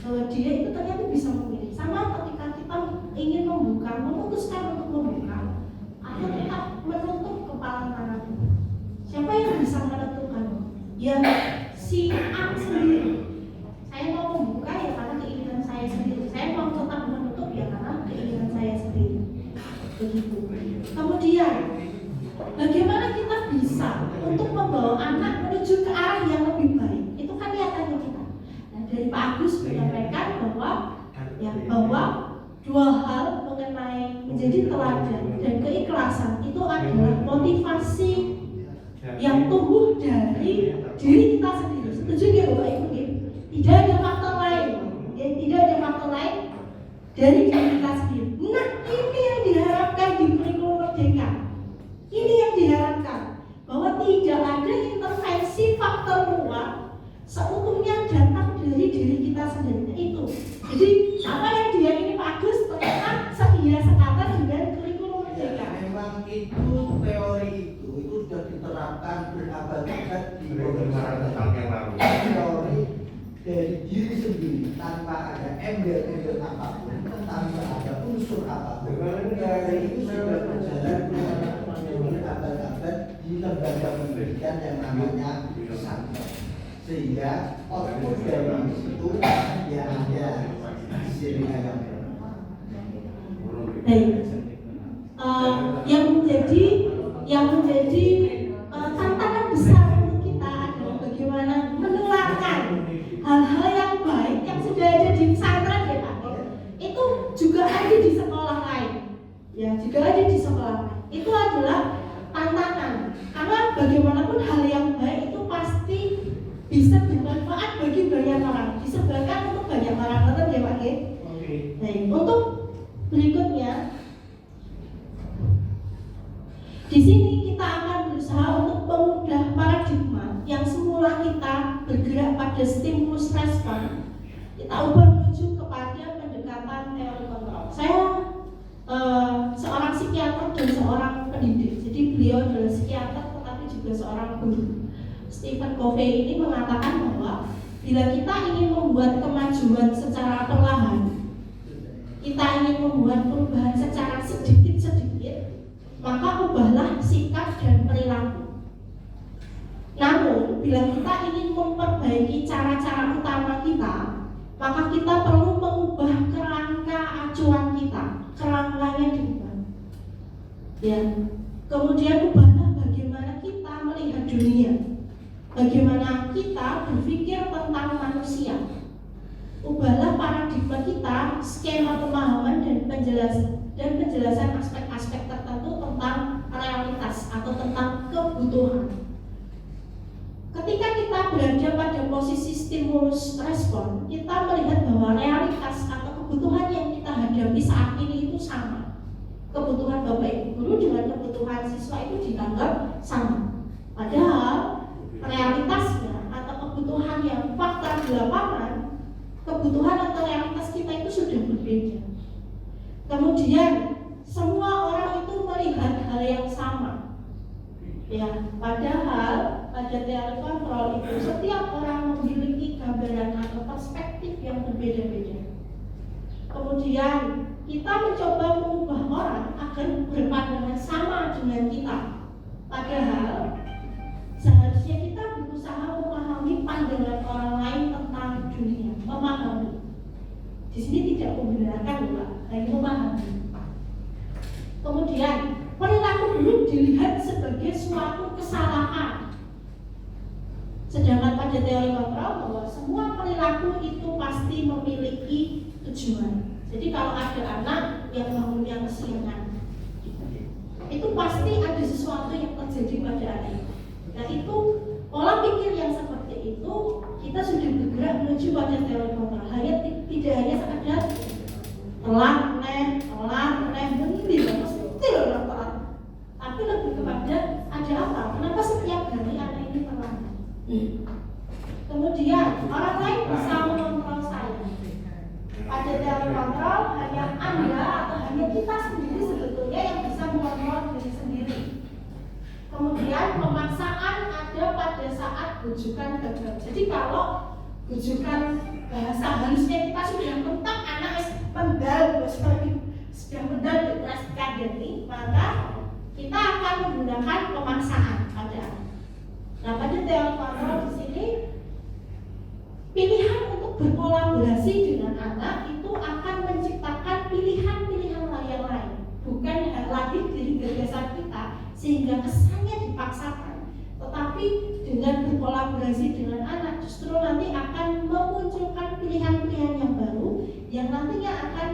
bahwa dia itu ternyata bisa memilih. Sama ketika kita ingin membuka, memutuskan untuk membuka, atau kita menutup kepala tangan. Siapa yang bisa menentukan? Ya si A sendiri. Saya mau membuka ya karena keinginan saya sendiri. Saya mau tetap menutup ya karena keinginan saya sendiri. Begitu. Kemudian, bagaimana kita bisa untuk membawa anak menuju ke arah yang lebih baik? Itu kan niatannya kita. Nah, dari Pak Agus menyampaikan bahwa dua hal mengenai menjadi teladan dan keikhlasan itu adalah motivasi yang tumbuh dari diri kita sendiri. Setuju ya Bapak Ibu? Tidak ada faktor lain, ya, tidak ada faktor lain dari diri kita sendiri. Nah, ini yang diharapkan di kurikulum merdeka. Ini yang diharapkan, bahwa tidak ada intervensi faktor luar, seutuhnya datang dari diri kita sendiri. Itu. Jadi apa yang diyakini Pak Agus ternyata seia sekata dengan kurikulum merdeka. Memang itu teori itu sudah diterapkan berabad-abad di teori dari diri sendiri tanpa ada embel-embel apapun, tanpa ada unsur apapun. Teori itu sudah berjalan berabad-abad di lembaga pendidikan. dijadikan yang namanya pesantren, sehingga output dari situ ya ada hasil yang baik. Yang menjadi tantangan besar untuk kita adalah bagaimana menularkan hal-hal yang baik yang sudah ada di pesantren ya Pak. Itu juga ada di sekolah lain. Ya, juga ada di sekolah lain. Itu adalah tantangan. Karena bagaimanapun hal yang baik itu pasti bisa bermanfaat bagi banyak orang, disebarkan untuk banyak orang, betul ya Pak? Baik, untuk berikutnya di sini kita akan berusaha untuk mengubah paradigma yang semula kita bergerak pada stimulus respon, kita ubah menuju kepada pendekatan teori kontrol. Saya seorang psikiater dan seorang pendidik, jadi beliau adalah psikiater tetapi juga seorang guru. Stephen Covey ini mengatakan bahwa bila kita ingin membuat kemajuan secara perlahan, kita ingin membuat perubahan secara sedikit-sedikit, maka ubahlah sikap dan perilaku. Namun, bila kita ingin memperbaiki cara-cara utama kita, maka kita perlu mengubah kerangka acuan kita, kerangkanya diubah. Ya. Kemudian ubahlah bagaimana kita melihat dunia, bagaimana kita berpikir tentang manusia. Ubahlah paradigma kita, skema pemahaman dan penjelasan aspek-aspek tertentu tentang realitas atau tentang kebutuhan. Ketika kita berada pada posisi stimulus respon, kita melihat bahwa realitas atau kebutuhan yang kita hadapi saat ini itu sama. Kebutuhan Bapak Ibu guru dengan kebutuhan siswa itu dianggap sama. Padahal realitasnya atau kebutuhan yang fakta di lapangan, kebutuhan atau realitas kita itu sudah berbeda. Kemudian semua orang itu melihat hal yang sama. Ya, padahal pada teori kontrol itu setiap orang memiliki gambaran atau perspektif yang berbeda-beda. Kemudian kita mencoba mengubah orang agar berpandangan sama dengan kita. Padahal seharusnya kita berusaha memahami pandangan orang lain tentang dunia, memahami. Di sini tidak membenarkan, Pak, hanya memahami. Kemudian perilaku buruk dilihat sebagai suatu kesalahan. Sedangkan pada teori kontrol bahwa semua perilaku itu pasti memiliki tujuan. Jadi kalau ada anak yang bangunnya kesiangan, itu pasti ada sesuatu yang terjadi pada anak. Nah itu pola pikir yang seperti itu kita sudah bergerak menuju pada teori kontrol. Hanya tidak hanya sekedar telat begini, mesti orang telat. Tapi lebih kepada ada apa? Kenapa setiap hari anak ini telat? Kemudian orang lain bisa mengontrol saya. Pada teori kontrol hanya Anda atau hanya kita sendiri sebetulnya yang bisa mengontrol diri sendiri. Kemudian pemaksaan ada pada saat bujukan gagal. Jadi kalau bujukan bahasa halusnya kita sudah mentok, anak sudah mendal di kelas akademik, maka kita akan menggunakan pemaksaan pada anak. Nah, pada teori kontrol di sini pilihan untuk berkolaborasi dengan anak itu akan menciptakan pilihan-pilihan yang lain, bukan lagi dari gagasan kita sehingga kesannya dipaksakan. Tetapi dengan berkolaborasi dengan anak justru nanti akan memunculkan pilihan-pilihan yang baru yang nantinya akan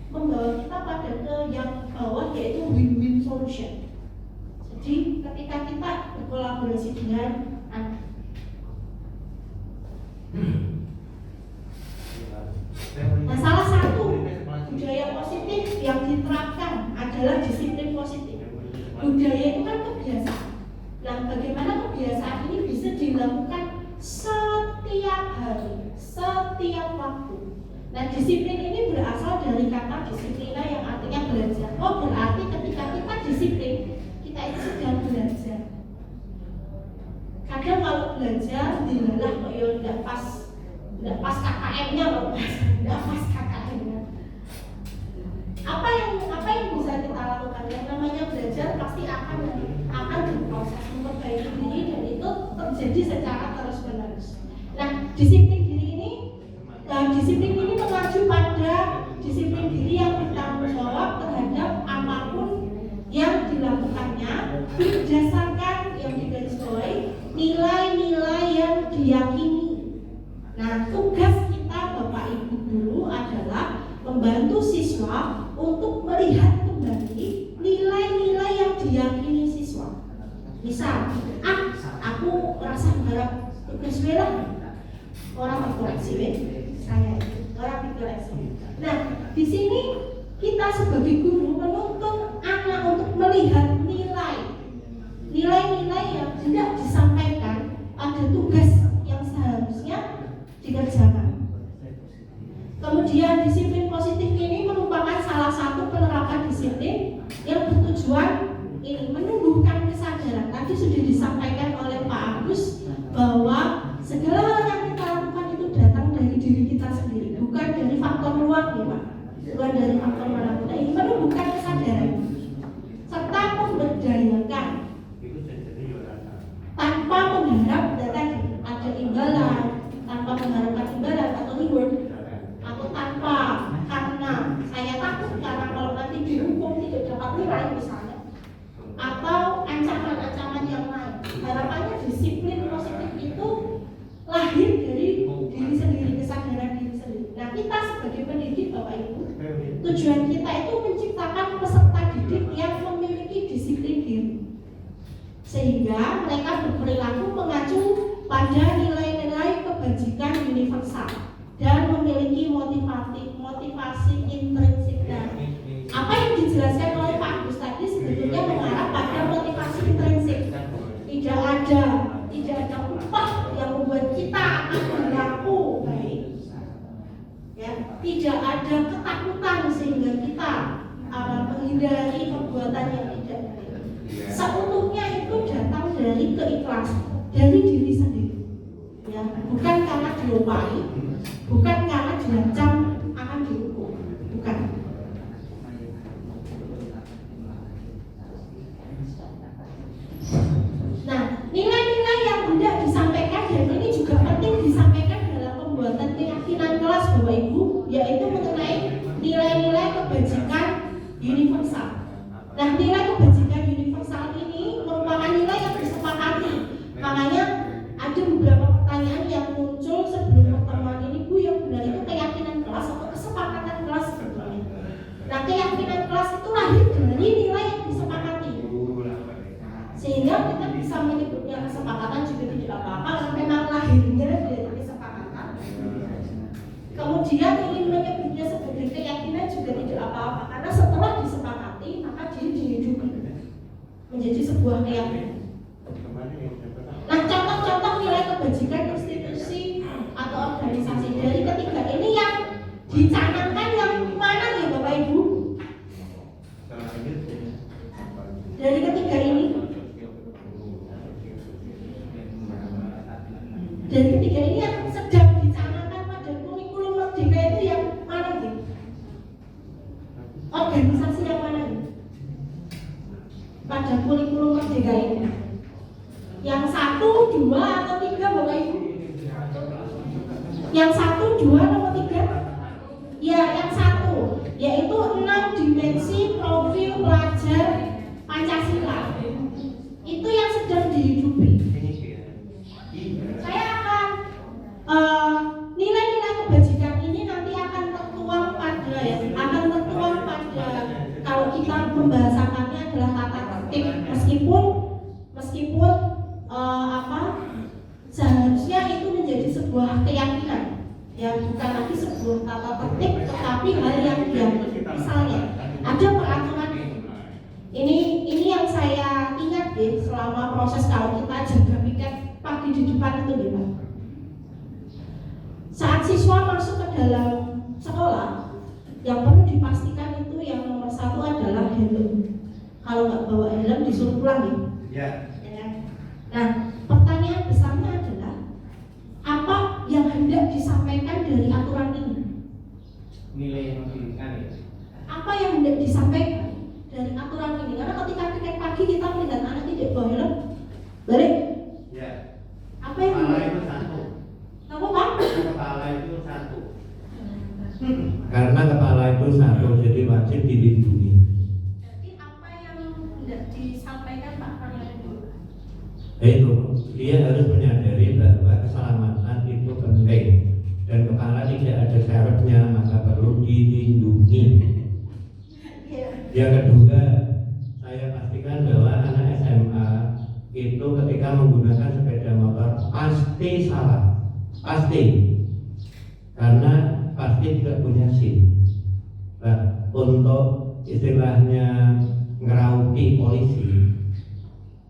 membawa kita pada ke yang bawah, yaitu win-win solution. Jadi ketika kita berkolaborasi dengan anak. Nah, salah satu budaya positif yang diterapkan adalah disiplin positif. Budaya itu kan kebiasaan. Nah, bagaimana kebiasaan ini bisa dilakukan setiap hari, setiap waktu. Nah, disiplin ini berasal dari kata disiplina yang artinya belajar. Oh, berarti ketika kita disiplin, kita itu sedang belajar. Kadang kalau belajar dilalah kok ya tidak pas KKM-nya loh, tidak pas KKM-nya. Apa yang bisa kita lakukan? Yang namanya belajar pasti akan berproses memperbaiki diri, dan itu terjadi secara terus-menerus. Nah, disiplin diri ini mengacu pada disiplin diri yang bertanggung jawab terhadap apapun yang dilakukannya berdasarkan yang digarisbawahi nilai-nilai yang diyakini. Nah, tugas kita Bapak Ibu guru adalah membantu siswa untuk melihat kembali nilai-nilai yang diyakini siswa. Misal, aku rasa harap tugas merah orang dikoreksi, saya orang dikoreksi. Nah, di sini kita sebagai guru menuntut anak untuk melihat nilai-nilai yang tidak disampaikan pada tugas yang seharusnya dikerjakan. Kemudian disiplin positif ini merupakan salah satu penerapan disiplin yang bertujuan ini menumbuhkan kesadaran. Tadi sudah disampaikan oleh Pak Agus bahwa segala hal yang kita lakukan itu datang dari diri kita sendiri, bukan dari faktor luar, ya Pak. Bukan dari faktor manapun. Ini menumbuhkan kesadaran serta memberdayakan tanpa mengharap ada imbalan, tanpa mengharapkan imbalan atau reward, atau tanpa karena saya takut karena kalau nanti dihukum tidak dapat nilai misalnya, atau ancaman-ancaman yang lain. Harapannya disiplin positif itu lahir dari diri sendiri, kesadaran diri sendiri. Nah, kita sebagai pendidik Bapak Ibu, tujuan kita itu menciptakan peserta didik yang memiliki disiplin diri, sehingga mereka berperilaku mengacu pada nilai-nilai kebajikan universal dan memiliki motivasi intrinsik. Nah, apa yang dijelaskan oleh Pak Agus tadi sebetulnya mengarah pada motivasi intrinsik. Tidak ada upah yang membuat kita akan berlaku baik, ya. Tidak ada ketakutan sehingga kita menghindari perbuatan yang tidak baik. Seutuhnya itu datang dari keikhlasan dari diri sendiri, ya. Bukan karena dilompai, bukan karena diancam akan dihukum, bukan. Nah, nilai-nilai yang hendak disampaikan dan ini juga penting disampaikan dalam pembuatan keyakinan kelas Bapak Ibu, yaitu mengenai nilai-nilai kebajikan universal. Nah, nilai kebajikan universal ini merupakan nilai yang disepakati. Makanya ada beberapa pertanyaan yang muncul sebelum pertemuan ini, Bu, yang benar itu keyakinan kelas atau kesepakatan kelas sebetulnya. Nah, keyakinan kelas itu lahir dari nilai yang disepakati, sehingga kita bisa menyebutnya kesepakatan juga tidak apa-apa karena memang lahirnya dari kesepakatan. Kemudian ingin menyebutnya sebagai keyakinan juga tidak apa-apa karena setelah disepakati maka dia dihidupi menjadi sebuah keyakinan. Nah, contoh-contoh nilai kebajikan institusi atau organisasi dari ketiga ini yang dicanangkan yang mana ya Bapak Ibu? Dari ketiga ini, dari ketiga ini yang sedang dicanangkan pada kurikulum merdeka itu yang mana gitu? Organisasi yang mana gitu? Pada kurikulum merdeka ini, yang 1, 2, atau 3 Bapak Ibu? Yang 1, 2, atau 3? Ya, yang 1, yaitu 6 dimensi profil pelajar Pancasila. Itu yang sedang dihidupi. Saya akan nilai-nilai kebajikan ini nanti akan tertuang pada kalau kita membahasakannya adalah tata tertib, meskipun seharusnya itu menjadi sebuah keyakinan, ya, bukan lagi sebuah tata tertib, tetapi hal yang diyakini. Misalnya ada peraturan ini yang saya ingat deh selama proses kalau kita jaga piket pagi di depan itu deh Pak. Saat siswa masuk ke dalam sekolah, yang perlu dipastikan itu yang nomor 1 adalah helm. Kalau nggak bawa helm disuruh pulang ya. Nah, pertanyaan besarnya adalah apa yang hendak disampaikan dari aturan ini? Nilai yang diberikan ya. Apa yang hendak disampaikan dari aturan ini? Karena ketika piket pagi kita melihat anak tidak bawa helm, balik. Ya. Itu dia harus menyadari bahwa keselamatan itu penting dan kepala tidak ada syaratnya, maka perlu dilindungi. Yang kedua, saya pastikan bahwa anak SMA itu ketika menggunakan sepeda motor pasti salah, pasti, karena pasti tidak punya SIM. Nah, untuk istilahnya ngeraupi polisi,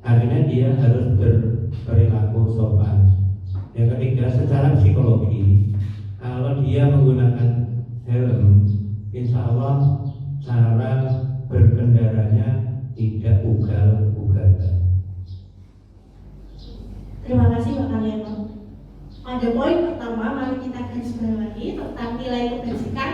akhirnya dia harus berperilaku sopan. Yang ketiga, secara psikologi, kalau dia menggunakan helm, insya Allah cara berkendaranya tidak ugal-ugalan. Terima kasih Pak Karyono. Pada poin pertama, mari kita garis bawahi tentang nilai kebajikan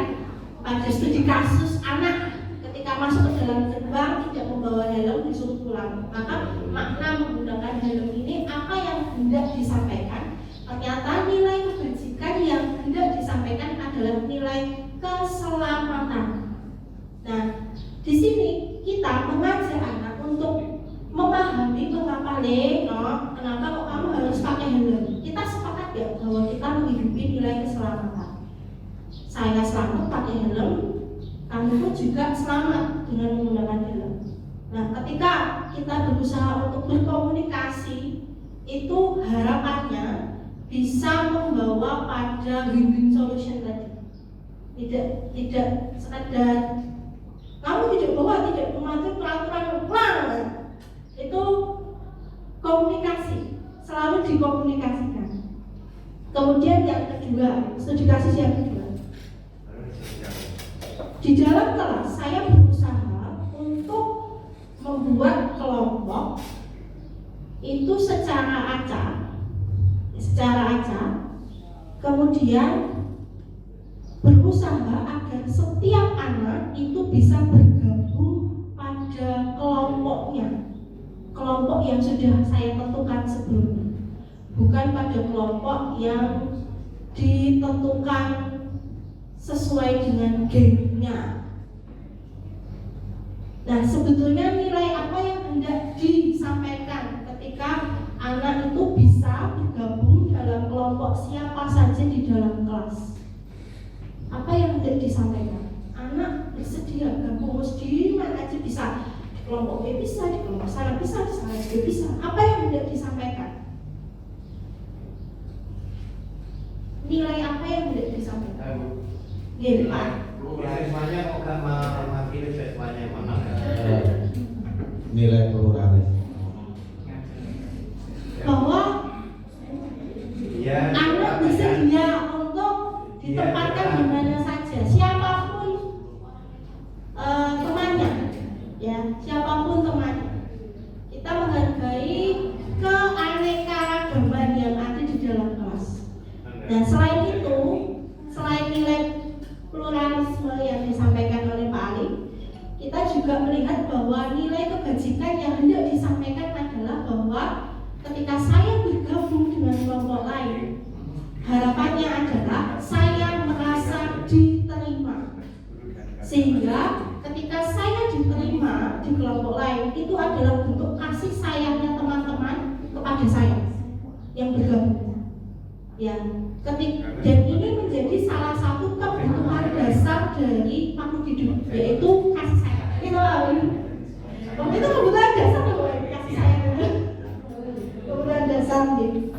pada studi kasus anak ketika masuk ke dalam gerbang tidak membawa helm disuruh pulang. Maka makna menggunakan helm ini apa yang hendak disampaikan? Ternyata nilai kebajikan yang hendak disampaikan adalah nilai keselamatan. Nah, di sini kita mengajak anak untuk memahami mengapa kenapa kok kamu harus pakai helm. Kita sepakat ya bahwa kita menghidupi nilai keselamatan. Saya selamat pakai helm, kamu pun juga selamat dengan menggunakan helm. Nah, ketika kita berusaha untuk berkomunikasi, itu harapannya bisa membawa pada win-win solution tadi. Tidak sekadar kamu tidak mematuhi peraturan pulang. Itu komunikasi, selalu dikomunikasikan. Kemudian yang kedua, studi kasus yang kedua. Di dalam kelas saya berusaha untuk membuat kelompok itu secara acak, kemudian berusaha agar setiap anak itu bisa bergabung pada kelompoknya, kelompok yang sudah saya tentukan sebelumnya, bukan pada kelompok yang ditentukan sesuai dengan gengnya. Nah, sebetulnya nilai apa yang hendak disampaikan ketika anak itu bisa bergabung dalam kelompok siapa saja di dalam kelas? Apa yang hendak disampaikan? Anak bersedia gabung di mana aja bisa, di kelompok B bisa, di kelompok sana bisa, di sana juga bisa. Apa yang hendak disampaikan? Nilai apa yang hendak disampaikan? Nilai Pak. Siswanya kok nggak mewakili siswanya mana? Nilai pluralis. Bahwa Ya, anak bersedia untuk ditempatkan di mana saja, siapapun temannya, ya, siapapun temannya. Kita menghargai keanekaragaman yang ada di dalam kelas. Dan selain itu, selain nilai pluralisme yang disampaikan oleh Pak Ali, kita juga melihat bahwa nilai kebajikan yang hendak disampaikan adalah bahwa ketika saya bergabung dengan kelompok lain, harapannya adalah saya merasa diterima, sehingga ketika saya diterima di kelompok lain itu adalah bentuk kasih sayangnya teman-teman kepada saya yang bergabung. Ya, dan ini menjadi salah satu kebutuhan dasar dari makhluk hidup, yaitu kasih sayang. Itu kebutuhan dasar loh, kasih sayang. Kebutuhan dasar gitu.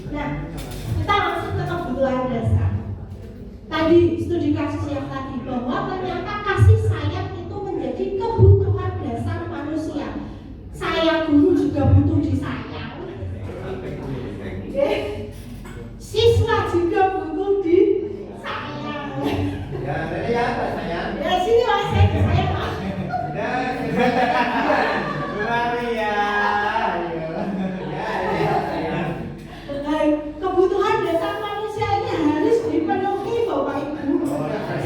Nah, kita langsung ke kebutuhan dasar. Tadi studi kasus yang tadi bahwa ternyata kasih sayang itu menjadi kebutuhan dasar manusia. Saya dulu juga butuh disayang. Siswa juga butuh disayang. Ya, jadi apa sayang? Ya sini mas, saya disayang mas. Kebutuhan dasar manusia ini harus dipenuhi Bapak Ibu.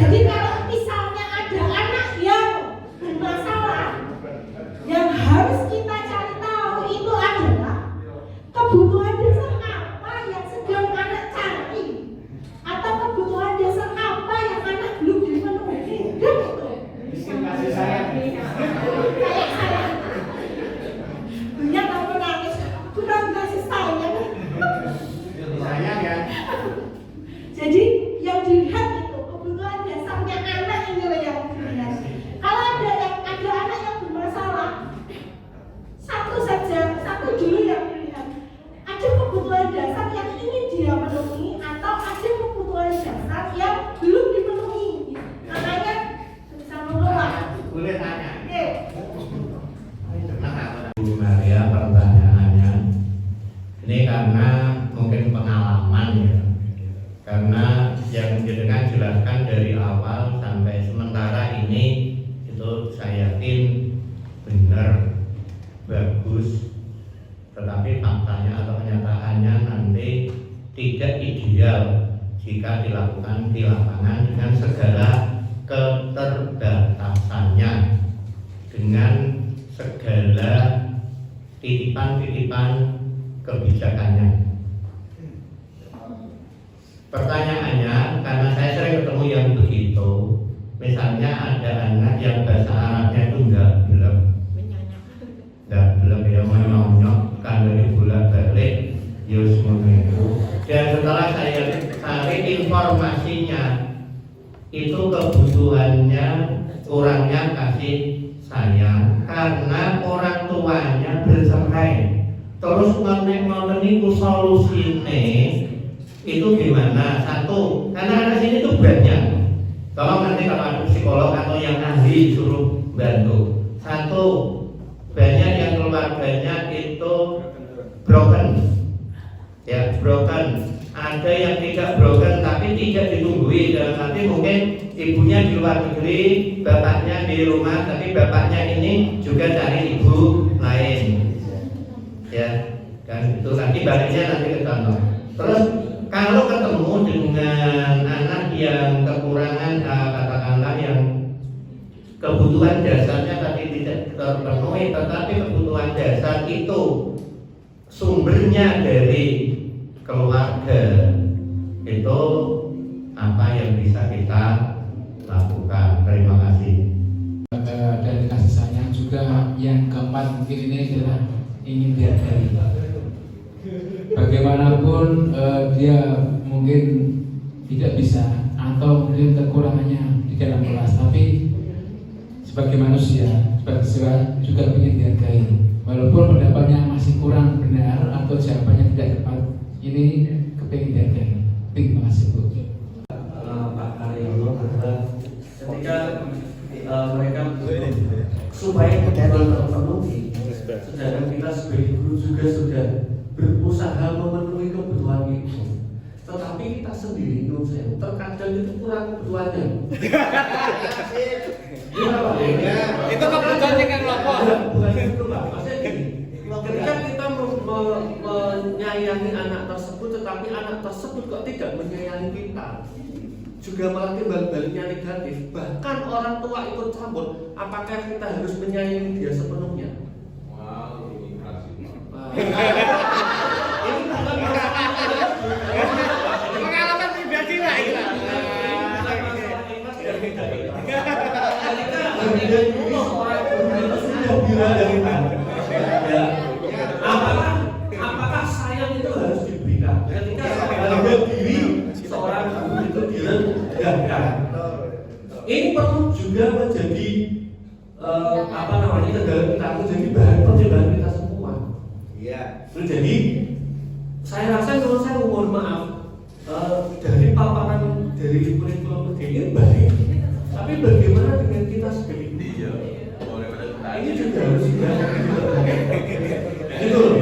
Jadi kalau misalnya ada anak yang bermasalah, yang harus kita cari tahu itu adalah nih. Kayak saya. Dunia kamu nangis, kurang kasih sayang. Sayang ya. Jadi yang dilihat itu kebutuhan dasarnya anak ini loh yang dilihat. Kalau ada anak yang bermasalah, satu dulu yang dilihat. Ada kebutuhan dasar yang ingin dia penuhi atau ada kebutuhan dasar yang belum dipenuhi. Makanya bisa mengelola. Boleh tanya. Oke. Bu Maria, pertanyaannya ini karena mungkin pengalaman ya, karena yang jenengan jelaskan dari awal sampai sementara ini itu saya yakin benar, bagus, tetapi faktanya atau kenyataannya nanti tidak ideal jika dilakukan di lapangan dengan segala keterbatasannya, dengan segala titipan-titipan kebijakannya. Pertanyaannya, karena saya sering ketemu yang begitu, misalnya ada anak yang bahasa Arabnya itu enggak belum ya, menyonyok, kandani bolak-balik, yus itu. Dan setelah saya cari informasinya, itu kebutuhannya kurangnya kasih sayang karena orang tuanya bercerai. Terus ngoten niku solusine itu gimana? Satu, karena anak sini itu banyak. Tolong nanti kalau ada psikolog atau yang ahli suruh bantu. Satu, banyak yang keluarganya itu broken. Ya, broken. Ada yang tidak broken tapi tidak ditunggui, dalam arti mungkin ibunya di luar negeri, bapaknya di rumah, tapi bapaknya ini juga cari ibu lain. Ya, kan itu nanti baliknya nanti ke sana. Terus kalau ketemu dengan anak yang kekurangan katakanlah yang kebutuhan dasarnya tadi tidak terpenuhi, tetapi kebutuhan dasar itu sumbernya dari keluarga, itu apa yang bisa kita lakukan. Terima kasih. Dari kasih sayang juga yang keempat mungkin ini adalah ingin dihargai. Bagaimanapun dia mungkin tidak bisa atau mungkin kekurangannya di dalam kelas, tapi sebagai manusia, sebagai siswa juga ingin dihargai. Walaupun pendapatnya masih kurang benar atau jawabannya tidak tepat, ini kepingin dihargai. Terima kasih Bu. Pak Karyono bahwa ketika mereka supaya kebutuhan terpenuhi, sedangkan kita sebagai guru juga sudah berusaha memenuhi kebutuhan itu, tetapi kita sendiri terkadang itu kurang kebutuhannya. Itu kebutuhan yang kelompok. Bukan itu Pak, maksudnya gini, ketika kita menyayangi anak tersebut, tetapi anak tersebut kok tidak menyayangi kita, juga malah timbal baliknya negatif. Bahkan orang tua ikut campur. Apakah kita harus menyayangi dia sepenuhnya? Wow, ini klasik. Ini bukan pengalaman pribadi lah ini. Apakah sayang itu harus diberikan? Ketika harga diri seorang guru itu direndahkan, ini perlu juga menjadi negara kita menjadi bahan pertimbangan kita semua. Iya. Jadi saya rasa kalau saya mohon maaf dari paparan dari kurikulum ini baik, tapi bagaimana dengan kita sebagai guru? Ini juga harus gitu loh.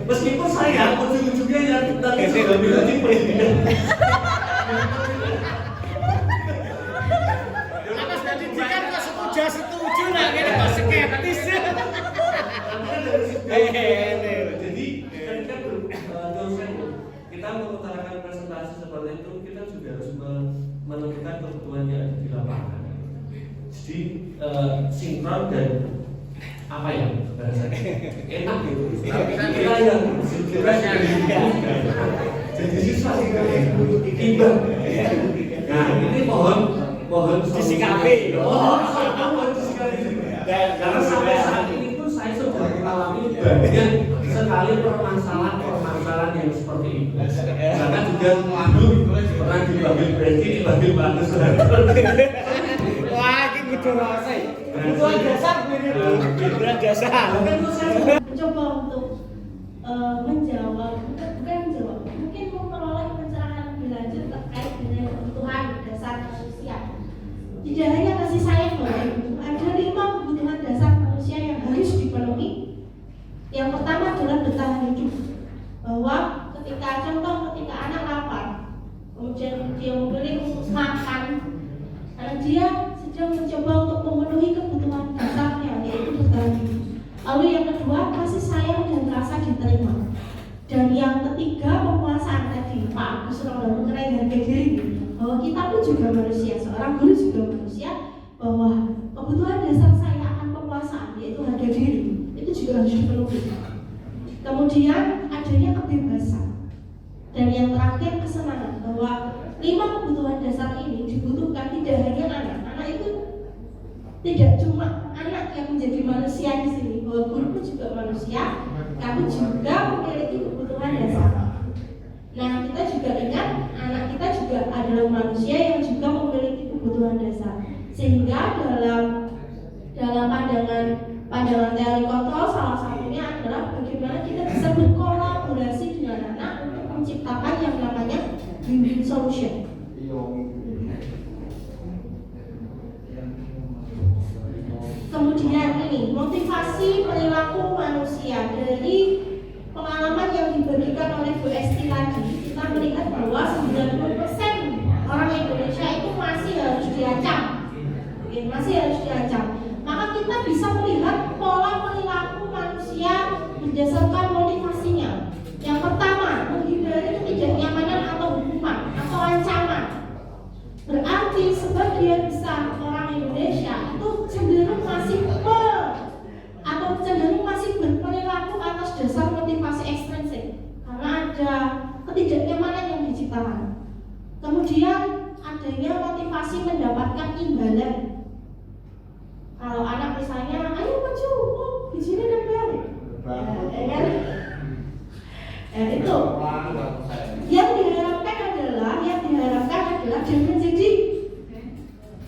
Meskipun saya ujung-ujungnya yang tadi sudah bilang ini pendidikan. Atas pendidikan kok setuju lah, ini kok skeptis. Jadi ketika dosen kita mengutarakan presentasi seperti itu, kita juga harus menentukan kebutuhan yang ada di lapangan. Jadi sinkron dan apa ya bahasanya enak gitu. Kita yang jadi siswa imbang. Nah ini mohon disikapi. Mohon disikapi. Karena sampai saat ini pun saya sudah mengalami banyak sekali permasalahan yang seperti itu. Bahkan juga pernah dipanggil berarti dipanggil bagus. Wah, ini kudu rasa. Kebutuhan dasar ini loh. Kebutuhan dasar. Mencoba untuk menjawab, bukan menjawab, mungkin memperoleh pencerahan lebih lanjut terkait dengan kebutuhan dasar manusia. Tidak hanya kasih sayang Bapak Ibu, ada 5 kebutuhan dasar manusia yang harus dipenuhi. Yang pertama adalah bertahan hidup. Bahwa ketika anak lapar, kemudian dia memilih untuk makan, karena dia sedang mencoba untuk memenuhi kebutuhan dasarnya, yaitu bertahan hidup. Lalu yang kedua, kasih sayang dan rasa diterima. Dan yang ketiga, penguasaan tadi Pak Agus Rondo mengenai harga diri, bahwa kita pun juga manusia, seorang guru juga manusia, bahwa kebutuhan dasar saya akan penguasaan, yaitu harga diri, itu juga harus dipenuhi. Kemudian adanya kebebasan. Dan yang terakhir, kesenangan, bahwa 5 kebutuhan dasar ini dibutuhkan tidak hanya anak itu tidak cuma anak yang menjadi manusia di sini, bahwa guru pun juga manusia, kami juga memiliki kebutuhan dasar. Nah, kita juga ingat anak kita juga adalah manusia yang juga memiliki kebutuhan dasar. Sehingga dalam pandangan teori kontrol salah satunya adalah bagaimana kita bisa berkolaborasi dengan anak untuk menciptakan yang namanya win-win solution. Kemudian ini motivasi perilaku manusia. Dari pengalaman yang dibagikan oleh Bu Esti tadi, kita melihat bahwa 90% orang Indonesia itu masih harus diancam. Maka kita bisa melihat pola perilaku manusia berdasarkan motivasinya. Yang pertama, menghindari ketidaknyamanan atau hukuman atau ancaman. Berarti sebagian besar orang Indonesia itu cenderung masih berperilaku atas dasar motivasi ekstrinsik, karena ada ketidaknyamanan yang diciptakan. Kemudian adanya motivasi mendapatkan imbalan. Kalau anak misalnya, ayo maju, di sini kan balik, itu yang diharapkan adalah dan menjadi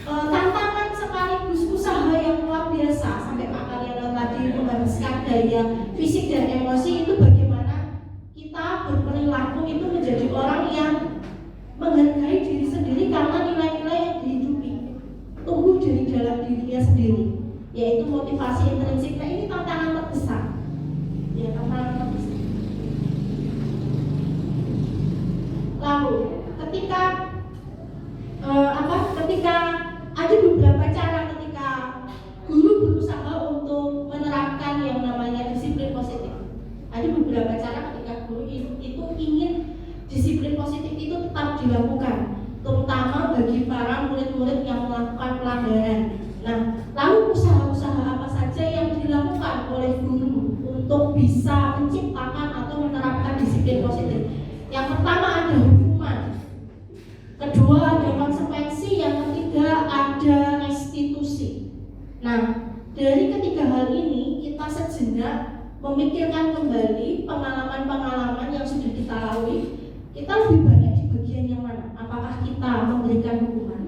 tantangan sekaligus usaha yang luar biasa. Sampai Pak Karyono tadi menghabiskan daya fisik dan emosi, itu bagaimana kita berperilaku itu menjadi orang yang menghargai diri sendiri karena nilai-nilai yang dihidupi tumbuh dari dalam dirinya sendiri, yaitu motivasi intrinsik. Nah, ini tantangan terbesar. Lalu ketika ada beberapa cara ketika guru berusaha untuk menerapkan yang namanya disiplin positif. Ada beberapa cara ketika guru itu ingin disiplin positif itu tetap dilakukan, terutama bagi para murid-murid yang melakukan pelanggaran. Nah, lalu usaha-usaha apa saja yang dilakukan oleh guru untuk bisa menciptakan atau menerapkan disiplin positif? Yang pertama ada hukuman, kedua ada konsekuensi, yang ketiga ada restitusi. Nah, dari ketiga hal ini kita sejenak memikirkan kembali pengalaman-pengalaman yang sudah kita lalui. Kita lebih banyak di bagian yang mana? Apakah kita memberikan hukuman?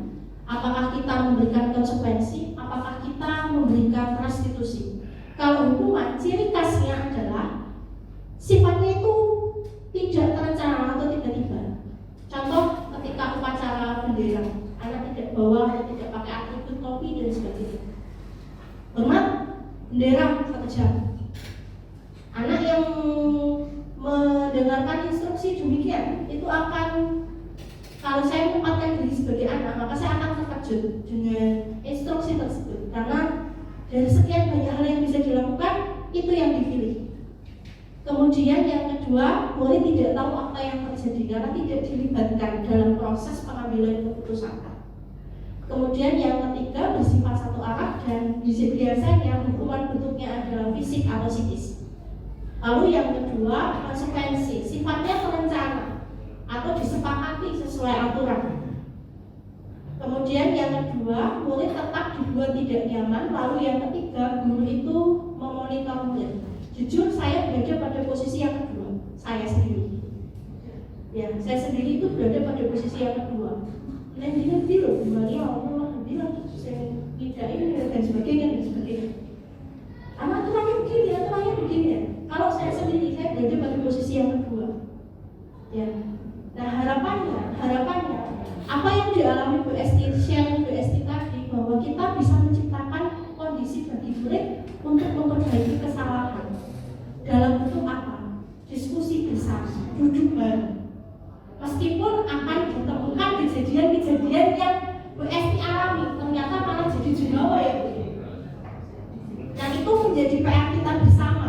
Apakah kita memberikan konsekuensi? Apakah kita memberikan restitusi? Kalau hukuman, ciri khasnya adalah sifatnya itu tidak terencana atau tiba-tiba. Contoh ketika upacara bendera, anak tidak bawa atau tidak pakai atribut topi dan sebagainya. Hormat bendera 1 jam. Anak yang mendengarkan instruksi demikian itu akan, kalau saya menempatkan diri sebagai anak, maka saya akan terkejut dengan instruksi tersebut, karena dari sekian banyak hal yang bisa dilakukan, itu yang dipilih. Kemudian yang kedua, murid tidak tahu apa yang terjadi karena tidak dilibatkan dalam proses pengambilan keputusan. Kemudian yang ketiga, bersifat satu arah dan biasanya hukuman bentuknya adalah fisik atau psikis. Lalu yang kedua, konsekuensi, sifatnya terencana atau disepakati sesuai aturan. Kemudian yang kedua, murid tetap dibuat tidak nyaman. Lalu yang ketiga, guru itu memonitor murid. Jujur saya berada pada posisi yang kedua, saya sendiri. Ya, saya sendiri itu berada pada posisi yang kedua. Nanti loh, gimana Allah bilang saya tidak ini dan sebagainya dan sebagainya. Aturannya begini ya. Kalau saya sendiri, saya berada pada posisi yang kedua. Ya. Nah harapannya apa yang dialami Bu Esti, share Bu Esti tadi, bahwa kita bisa menciptakan kondisi bagi murid untuk memperbaiki kesalahan dalam bentuk apa? Diskusi bersama, duduk bareng. Meskipun akan ditemukan kejadian-kejadian yang Bu Esti alami, ternyata malah jadi jumawa ya Bu. Dan itu menjadi PR kita bersama.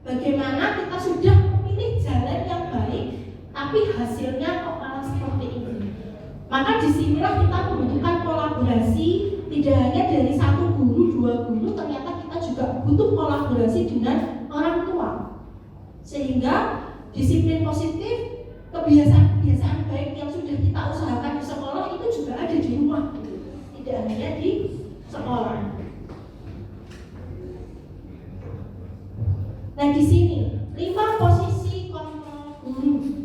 Bagaimana kita sudah memilih jalan yang baik, tapi hasilnya kok malah seperti ini. Maka disinilah kita membutuhkan kolaborasi, tidak hanya dari satu guru, dua guru, ternyata kita juga butuh kolaborasi dengan orang tua. Sehingga disiplin positif, kebiasaan-kebiasaan baik yang sudah kita usahakan di sekolah itu juga ada di rumah, tidak hanya di sekolah. Nah di sini 5 posisi kontrol guru.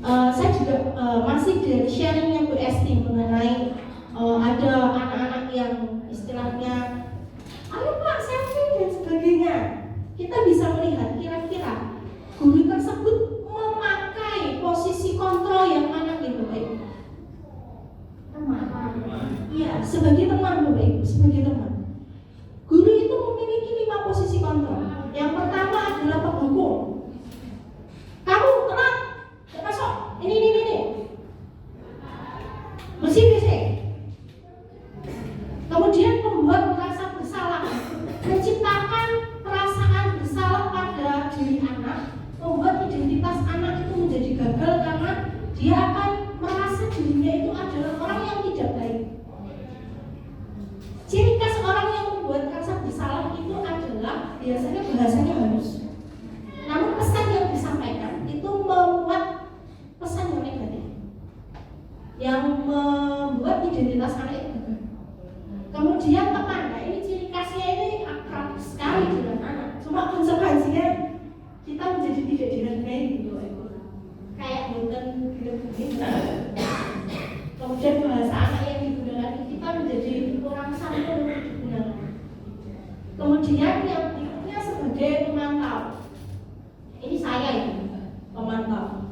Saya juga masih dari sharingnya Bu Esti mengenai ada anak-anak yang istilahnya ayo Pak selfie dan sebagainya. Kita bisa melihat kira-kira guru tersebut memakai posisi kontrol yang mana gitu Pak Ibu? Teman. Iya, sebagai teman Bapak Ibu, sebagai teman. Guru itu memiliki 5 posisi kontrol. Yang pertama adalah penghukum. Kamu telat, gak masuk. Ini. Bersih. Kemudian membuat merasa bersalah, menciptakan perasaan bersalah pada diri anak, membuat identitas anak itu menjadi gagal karena dia akan merasa dirinya itu adalah orang yang tidak baik. Ciri khas orang yang membuat rasa bersalah itu adalah biasanya bahasanya halus. Namun pesan yang disampaikan itu membuat pesan yang negatif, yang membuat identitas anak itu gagal. Kemudian teman, nah ini ciri khasnya ini akrab sekali dengan anak. Cuma konsekuensinya kita menjadi tidak dihargai gitu, kayak bukan begini. Kemudian bahasa anak yang digunakan kita menjadi kurang santun untuk digunakan. Kemudian yang berikutnya sebagai pemantau. Ini saya ya, pemantau.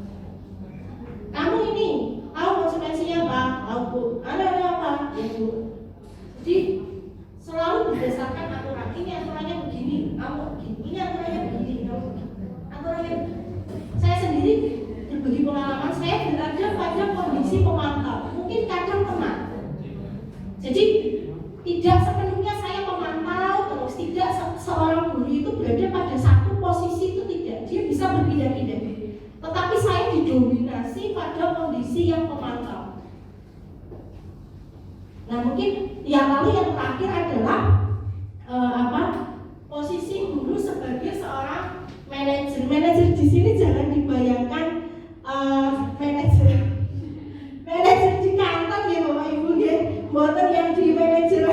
Kamu ini tahu konsekuensinya apa? Tahu Bu. Ada apa? Ya Bu. Jadi selalu berdasarkan aturan. Ini aturannya begini, kamu begini. Ini aturannya begini, kamu begini. Aturannya. Saya sendiri berbagi pengalaman, saya berada pada kondisi pemantau. Mungkin kadang teman. Jadi tidak sepenuhnya saya pemantau terus, tidak seorang guru itu berada pada satu posisi itu tidak. Dia bisa berpindah-pindah. Tetapi saya didominasi pada kondisi yang pemantau. Nah mungkin yang lalu yang terakhir adalah posisi guru sebagai seorang manajer. Manajer di sini jangan dibayangkan manajer di kantor ya Bapak Ibu ya, bukan yang di manajer.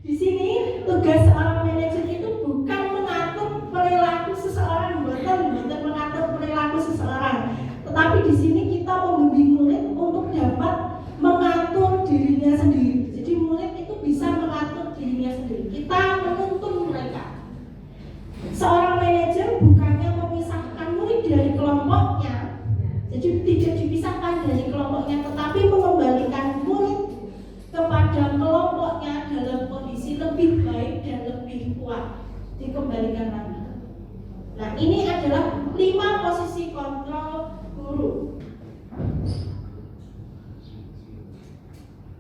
Di sini tugas seorang manajer itu bukan mengatur perilaku seseorang, bukan mengatur perilaku seseorang, tetapi di sini kita membimbing murid untuk dapat mengatur dirinya sendiri. Jadi murid itu bisa mengatur dirinya sendiri. Kita menuntun mereka. Seorang manajer bukannya memisahkan murid dari kelompoknya, jadi tidak dipisahkan dari kelompoknya, tetapi mengembalikan murid kepada kelompoknya dalam kondisi lebih baik dan lebih kuat, dikembalikan lagi. Nah ini adalah 5 posisi kontrol guru.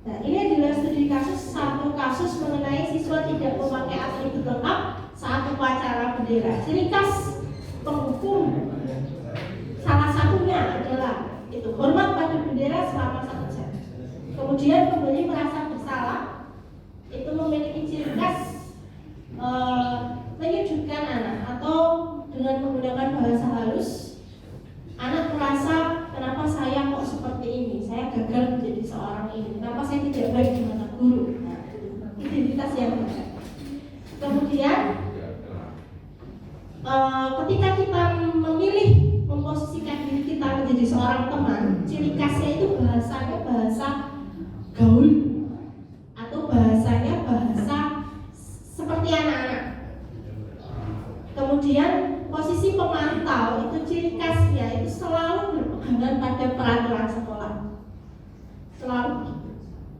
Nah ini adalah studi kasus, satu kasus mengenai siswa tidak memakai atribut lengkap saat upacara bendera. Ciri khas penghukum salah satunya adalah itu hormat pada bendera selama 1 jam. Kemudian pembeli merasa bersalah, itu memiliki ciri khas menyudutkan anak, atau dengan menggunakan bahasa halus, anak merasa kenapa saya kok seperti ini, saya gagal yang baik. Kemudian ketika kita memilih memposisikan diri kita menjadi seorang teman, ciri khasnya itu bahasanya bahasa gaul atau bahasanya bahasa seperti anak-anak. Kemudian posisi pemantau itu ciri khasnya itu selalu berpegangan pada peraturan sekolah, selalu.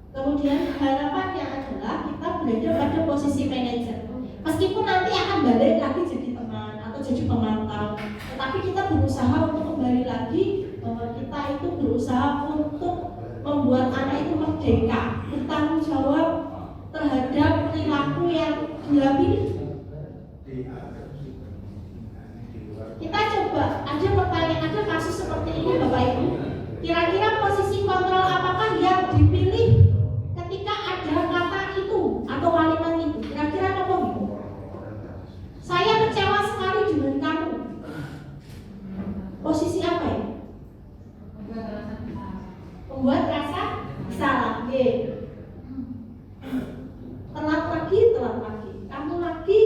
Kemudian harapannya adalah kita berada pada posisi manajer, meskipun nanti akan balik lagi jadi teman atau jadi pemantau, tetapi kita berusaha untuk kembali lagi bahwa kita itu berusaha untuk membuat anak itu merdeka, bertanggung jawab terhadap perilaku yang dia pilih. Kita coba ada pertanyaan, ada kasus seperti ini Bapak Ibu. Kira-kira posisi kontrol apakah yang dipilih ketika ada kata itu atau kalimat itu? Kira-kira apa Bu? Saya kecewa sekali dengan kamu. Posisi apa ya? Membuat rasa bersalah. Telat lagi. Kamu lagi. Telat lagi. Kamu lagi.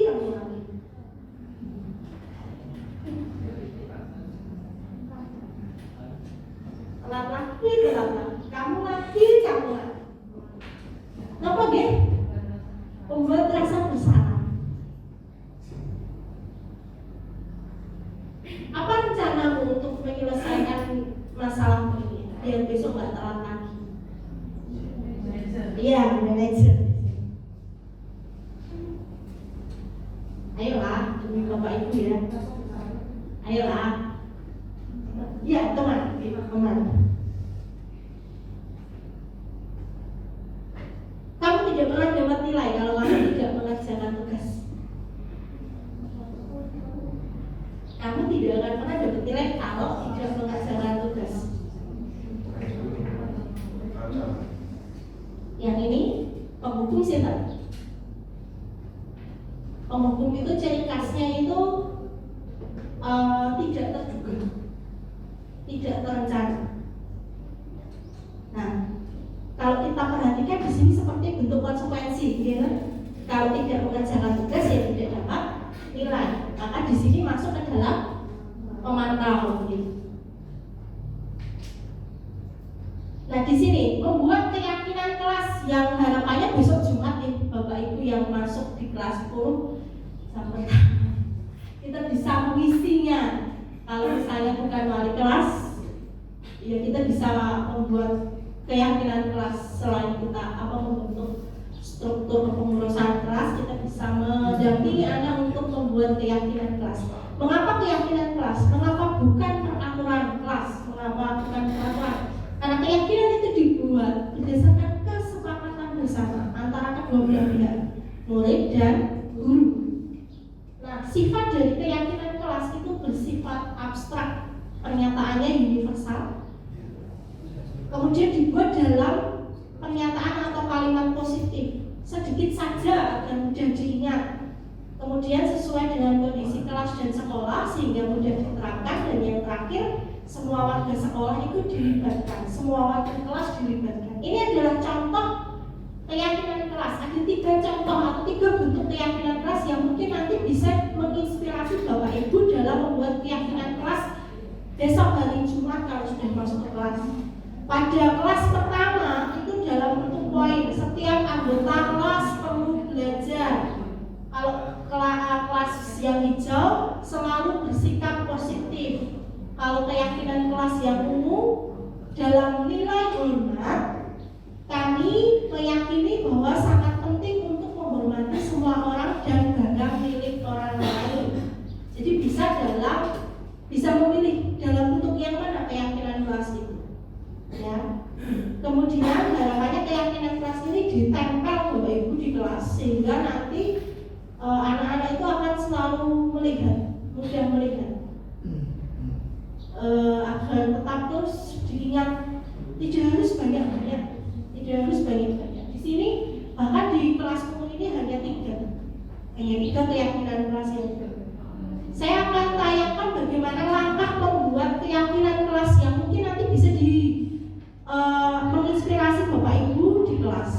Kenapa deh? Membuat rasa bersalah. Apa rencanamu untuk menyelesaikan masalah ini biar besok nggak telat lagi? Iya, manajer. Ayolah, demi Bapak Ibu ya. Ayolah. Ya, teman. Kamu tidak pernah dapat nilai kalau kamu tidak mengerjakan tugas. Kamu tidak akan pernah dapat nilai kalau tidak mengerjakan tugas. Yang ini penghukum setan. Penghukum itu ciri khasnya itu tidak terduga, tidak terencana. Nah, kalau kita perhatikan di sini seperti bentuk konsekuensi, ya. Kalau tidak mengerjakan tugas ya tidak dapat nilai. Maka di sini masuk ke dalam pemantau. Gitu. Nah di sini membuat keyakinan kelas yang harapannya besok Jumat nih Bapak Ibu yang masuk di kelas 10 sampai kita bisa mengisinya. Kalau misalnya bukan wali kelas, ya kita bisa membuat keyakinan kelas selain kita membentuk struktur kepengurusan kelas, kita bisa mendampingi anak untuk membuat keyakinan kelas. Mengapa keyakinan kelas? Mengapa bukan peraturan kelas? Mengapa bukan peraturan? Karena keyakinan itu dibuat berdasarkan kesepakatan bersama antara kedua belah pihak, murid dan guru. Nah, sifat dari keyakinan kelas itu bersifat abstrak, pernyataannya universal. Kemudian dibuat dalam pernyataan atau kalimat positif, sedikit saja agar mudah diingat. Kemudian sesuai dengan kondisi kelas dan sekolah sehingga mudah diterapkan. Dan yang terakhir, semua warga sekolah itu dilibatkan, semua warga kelas dilibatkan. Ini adalah contoh keyakinan kelas. Ada 3 contoh atau 3 bentuk keyakinan kelas yang mungkin nanti bisa menginspirasi Bapak Ibu dalam membuat keyakinan kelas besok hari Jumat kalau sudah masuk ke kelas. Pada kelas pertama itu dalam bentuk poin, setiap anggota kelas perlu belajar. Kalau kelas yang hijau selalu bersikap positif. Kalau keyakinan kelas yang ungu dalam nilai hormat, kami meyakini bahwa sangat penting untuk menghormati semua orang dan barang milik orang lain. Jadi bisa memilih dalam bentuk yang mana keyakinan kelas itu. Ya. Kemudian harapannya keyakinan kelas ini ditempel Bapak Ibu di kelas sehingga nanti anak-anak itu akan selalu melihat, mudah melihat, agar tetap terus diingat. Tidak harus banyak-banyak, tidak harus banyak-banyak. Di sini bahkan di kelas umum ini hanya 3 keyakinan kelas yang itu. Saya akan tayangkan bagaimana langkah membuat keyakinan kelas yang mungkin nanti bisa menginspirasi Bapak Ibu di kelas.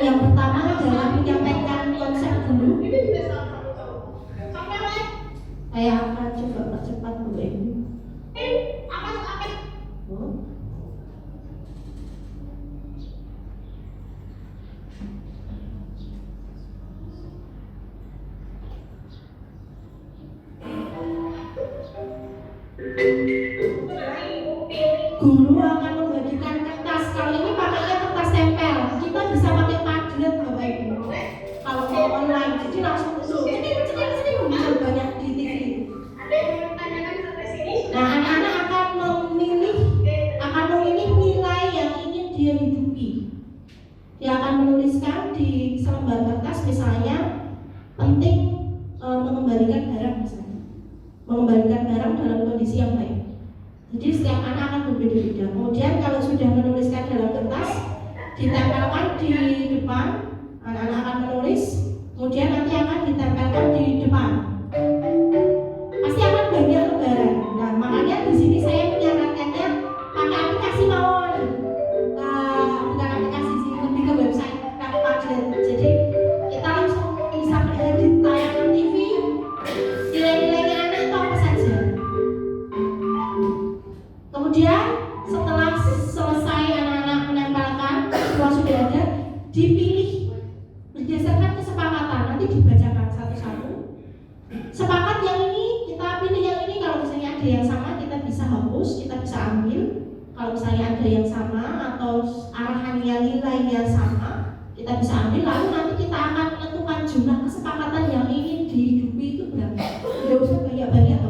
yang pertama adalah menyampaikan konsep dulu. Saya akan coba percepat Bu Ibu. Guru akan membagikan kertas. Kalau ini pakainya kertas tempel, kita bisa pakai Padlet Bapak Ibu. Kalau mau online, jadi langsung muncul banyak di TV. Nah, anak-anak akan memilih nilai yang ingin dia hidupi. Dia akan menuliskan di selembar kertas misalnya penting mengembalikan barang misalnya, mengembalikan barang dalam kondisi yang baik. Jadi setiap anak akan berbeda-beda. Kemudian kalau sudah menuliskan dalam kertas, ditempelkan di depan, anak-anak akan menulis, kemudian nanti akan ditempelkan di depan. Pasti akan banyak lembaran. Nah, makanya di sini saya menyarankannya pakai aplikasi mawon. Bukan aplikasi sih, lebih ke website Padlet. Jadi kita langsung bisa melihat di tayangan TV nilai-nilainya anak itu apa saja. Kemudian setelah selesai anak-anak menempelkan, semua sudah ada, dipilih berdasarkan kesepakatan, nanti dibacakan satu-satu. Sepakat yang ini, kita pilih yang ini. Kalau misalnya ada yang sama, kita bisa hapus, kita bisa ambil. Kalau misalnya ada yang sama atau arahannya nilainya sama, kita bisa ambil. Lalu nanti kita akan menentukan jumlah kesepakatan yang ingin dihidupi itu berapa. Tidak usah banyak-banyak,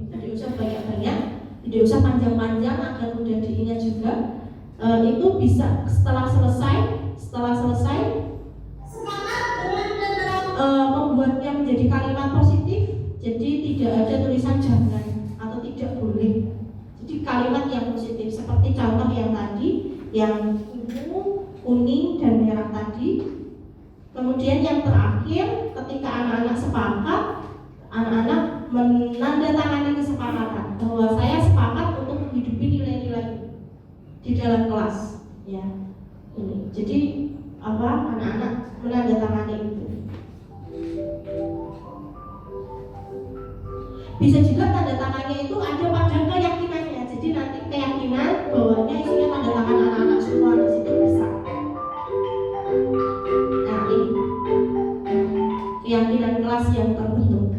tidak usah banyak-banyak. Tidak usah panjang-panjang agar mudah diingat juga. Itu bisa setelah selesai membuatnya menjadi kalimat positif. Jadi tidak ada tulisan jangan atau tidak boleh. Jadi kalimat yang positif seperti contoh yang tadi, yang ungu, kuning dan merah tadi. Kemudian yang terakhir, ketika anak-anak sepakat, anak-anak menandatangani kesepakatan bahwa saya sepakat untuk menghidupi nilai-nilai di dalam kelas, ya. Ini. Jadi anak-anak menandatangani itu. Bisa juga tanda tangannya itu ada pada keyakinannya. Jadi nanti keyakinan bawahnya isinya tanda tangan anak-anak semua di situ bisa. Nah, ini keyakinan kelas yang terbentuk.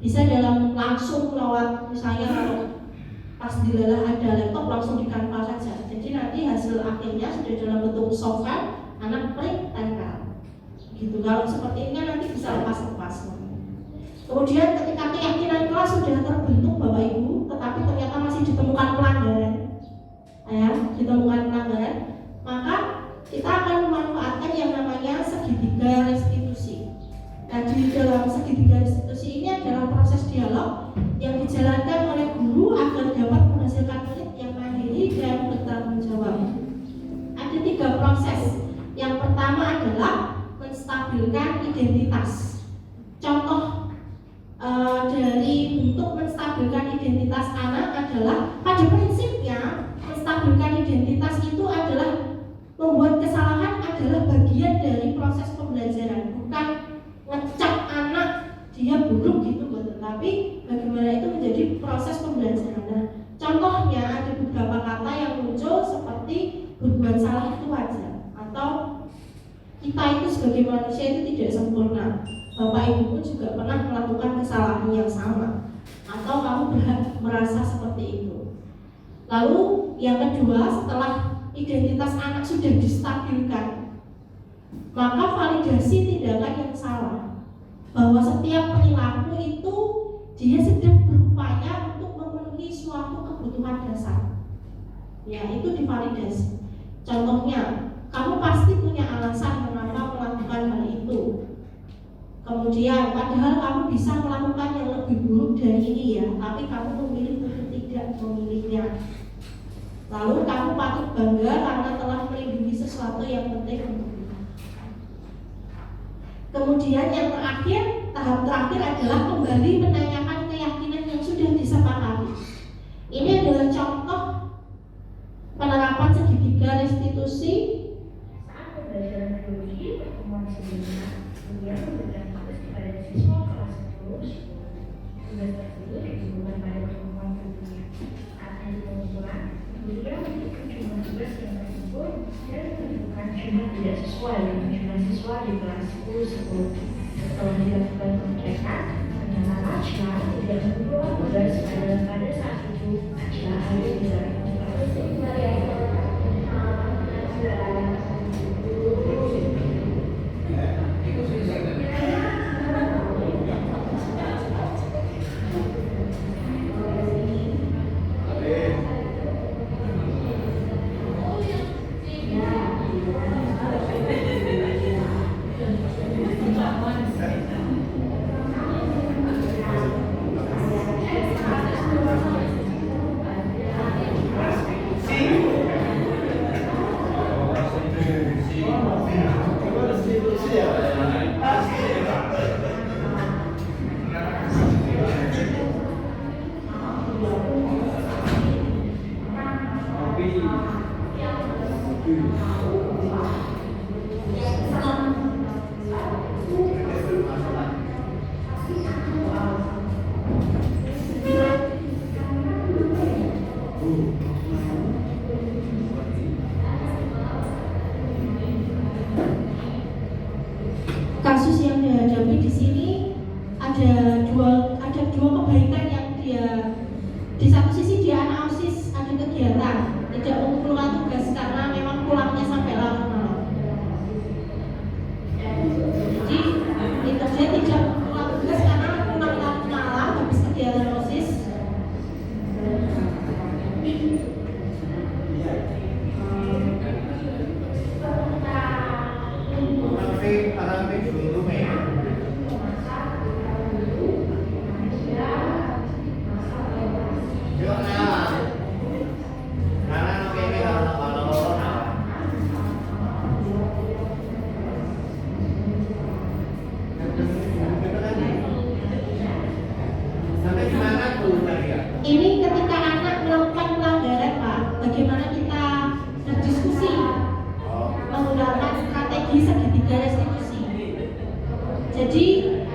Bisa dalam langsung lewat, misalnya kalau pas dilelah ada laptop langsung di Canva saja. Jadi nanti hasil akhirnya sudah dalam bentuk software, anak print tempel. Gitu. Kalau seperti ini kan nanti bisa lepas-lepas. Kemudian ketika keyakinan kelas sudah terbentuk Bapak Ibu, tetapi ternyata masih ditemukan pelanggaran, maka kita akan memanfaatkan yang namanya segitiga restitusi. Nah, di dalam segitiga restitusi ini adalah proses dialog yang dijalankan oleh guru agar dapat menghasilkan murid yang mandiri dan bertanggung jawab. Ada 3 proses. Yang pertama adalah menstabilkan identitas. Contoh dari bentuk menstabilkan identitas anak adalah, pada prinsipnya menstabilkan identitas itu adalah membuat kesalahan adalah bagian dari proses pembelajaran, bukan ngecap anak dia buruk gitu, tapi bagaimana itu menjadi proses pembelajaran. Nah, contohnya ada beberapa kata yang muncul seperti berbuat salah itu wajar, atau kita itu sebagai manusia itu tidak sempurna. Bapak Ibu pun juga pernah melakukan kesalahan yang sama, atau kamu merasa seperti itu. Lalu yang kedua, setelah identitas anak sudah distabilkan, maka validasi tindakan yang salah, bahwa setiap perilaku itu dia sedang berupaya untuk memenuhi suatu kebutuhan dasar. Ya, itu divalidasi. Contohnya, kamu pasti punya alasan mengapa melakukan hal itu. Kemudian, padahal kamu bisa melakukan yang lebih buruk dari ini ya, tapi kamu memilih untuk tidak memilihnya. Lalu kamu patut bangga karena telah melindungi sesuatu yang penting untukmu. Kemudian yang terakhir, tahap terakhir adalah kembali menanyakan keyakinan yang sudah disepakati. Ini adalah contoh penerapan segitiga restitusi saat pembelajaran biologi. mahasiswa di kelas 10. Setelah dilakukan pengecekan, ternyata Najla tidak membawa tugas pada saat itu. Najla harus diserahkan kasus yang dihadapi di sini ada dua kebaikan yang dia di satu sisi dia anak OSIS ada kegiatan tidak mengumpulkan tugas karena memang pulangnya sampai larut malam. Jadi itu dia tidak mengumpulkan tugas karena pulang larut malam habis kegiatan OSIS. Ini ketika anak melakukan pelanggaran, Pak, bagaimana kita berdiskusi menggunakan strategi segitiga restitusi. Jadi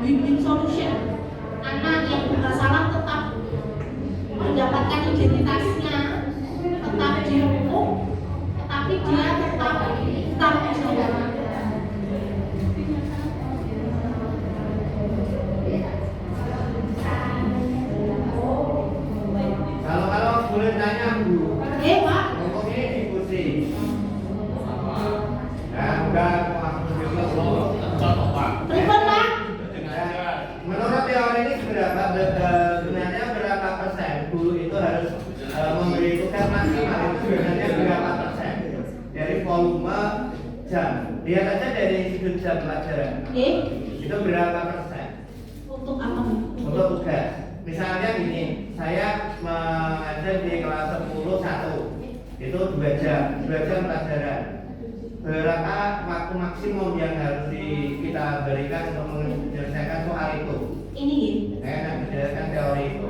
win-win solution. Anak yang bermasalah tetap mendapatkan identitasnya, tetap diremuk, tetapi dia tetap tanggung jawab. Kalau boleh tanya Bu, Pak. untuk ini diskusi. Ya, udah Telepon, Pak. Menurut teori ini sebenarnya berapa persen guru itu harus memberi tugas maksimal itu sebenarnya berapa persen dari volume jam? Lihat aja dari sudut jam pelajaran. Itu berapa persen? Untuk apa? Untuk tugas. Misalnya gini, saya mengajar di kelas 10 1 itu 2 jam pelajaran. Berapa waktu maksimum yang harus kita berikan untuk menyelesaikan soal itu? Ini Saya akan menjelaskan teori itu.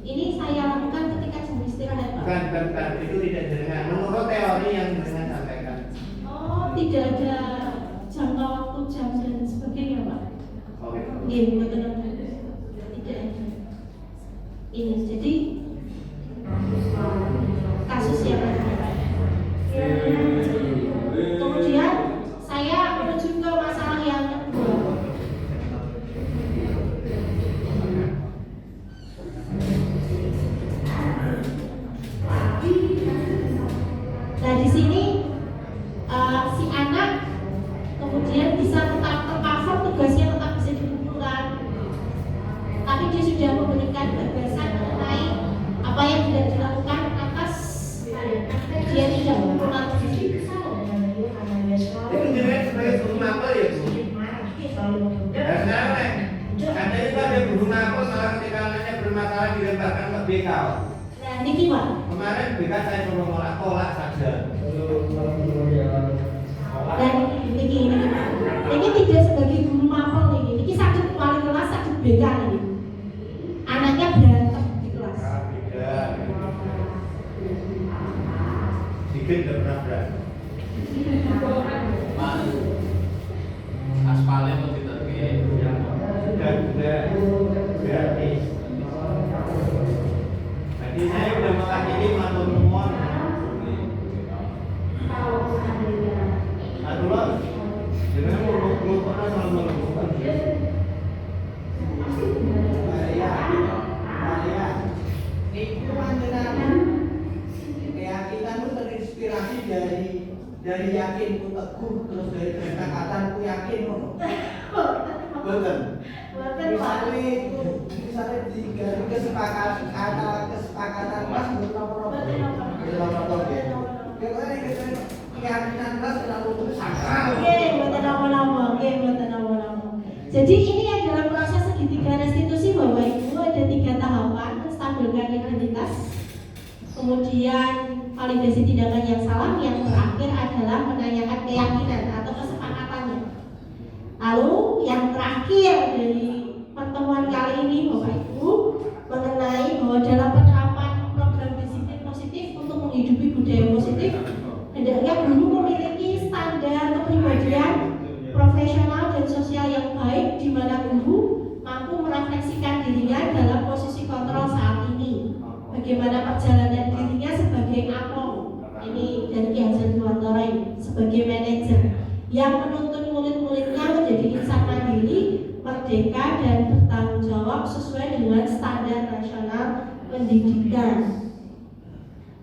Ini saya lakukan ketika jam istirahat, Pak. Bukan, itu tidak dengan menurut teori yang dengan sampaikan. Oh, tidak ada jangka waktu jam dan sebagainya, Pak. Oke. Betul. Tidak ada. Ini jadi kasus yang kemudian saya menuju ke masalah yang kedua. Nah, di sini si anak kemudian bisa tetap tercover, tugasnya tetap bisa dikumpulkan, tapi dia sudah memberikan gagasan mengenai apa yang tidak dilakukan atas dia tidak mengumpulkan. Itu jenis sebagai guru mapel ya Bu? Dan sekarang ada itu ada guru mapel malah ketika anaknya bermasalah dilemparkan ke BK. Nah, ini gimana? Kemarin BK saya suruh tolak saja. Dan ini tidak sebagai guru mapel ini sakit wali kelas, sakit BK ini. Anaknya berantem di kelas. Sedikit tidak pernah berat. Aspalnya mau diterke. Sudah gratis. Jadi saya udah mewakili matur nuwun. Aduh, dari yakin ku teguh, terus dari kesepakatan ku yakin ngono. Betul. Misalnya dari kesepakatan pas betul. Keyakinan pas terlalu sakral. Jadi ini yang dalam proses segitiga restitusi Bapak Ibu ada 3 tahapan: menstabilkan identitas, kemudian validasi tindakan yang salah, yang terakhir adalah menanyakan keyakinan atau kesepakatannya. Lalu yang terakhir dari pertemuan kali ini Bapak Ibu mengenai bahwa dalam penerapan program disiplin positif untuk menghidupi budaya positif, hendaknya guru memiliki standar kepribadian profesional dan sosial yang baik, di mana guru mampu merefleksikan dirinya dalam posisi kontrol saat ini. Bagaimana perjalanan dirinya sebagai akong, ini dari Ki Hajar Dewantara ini, sebagai manajer yang menuntun murid-muridnya menjadi insan mandiri, merdeka dan bertanggung jawab sesuai dengan standar nasional pendidikan.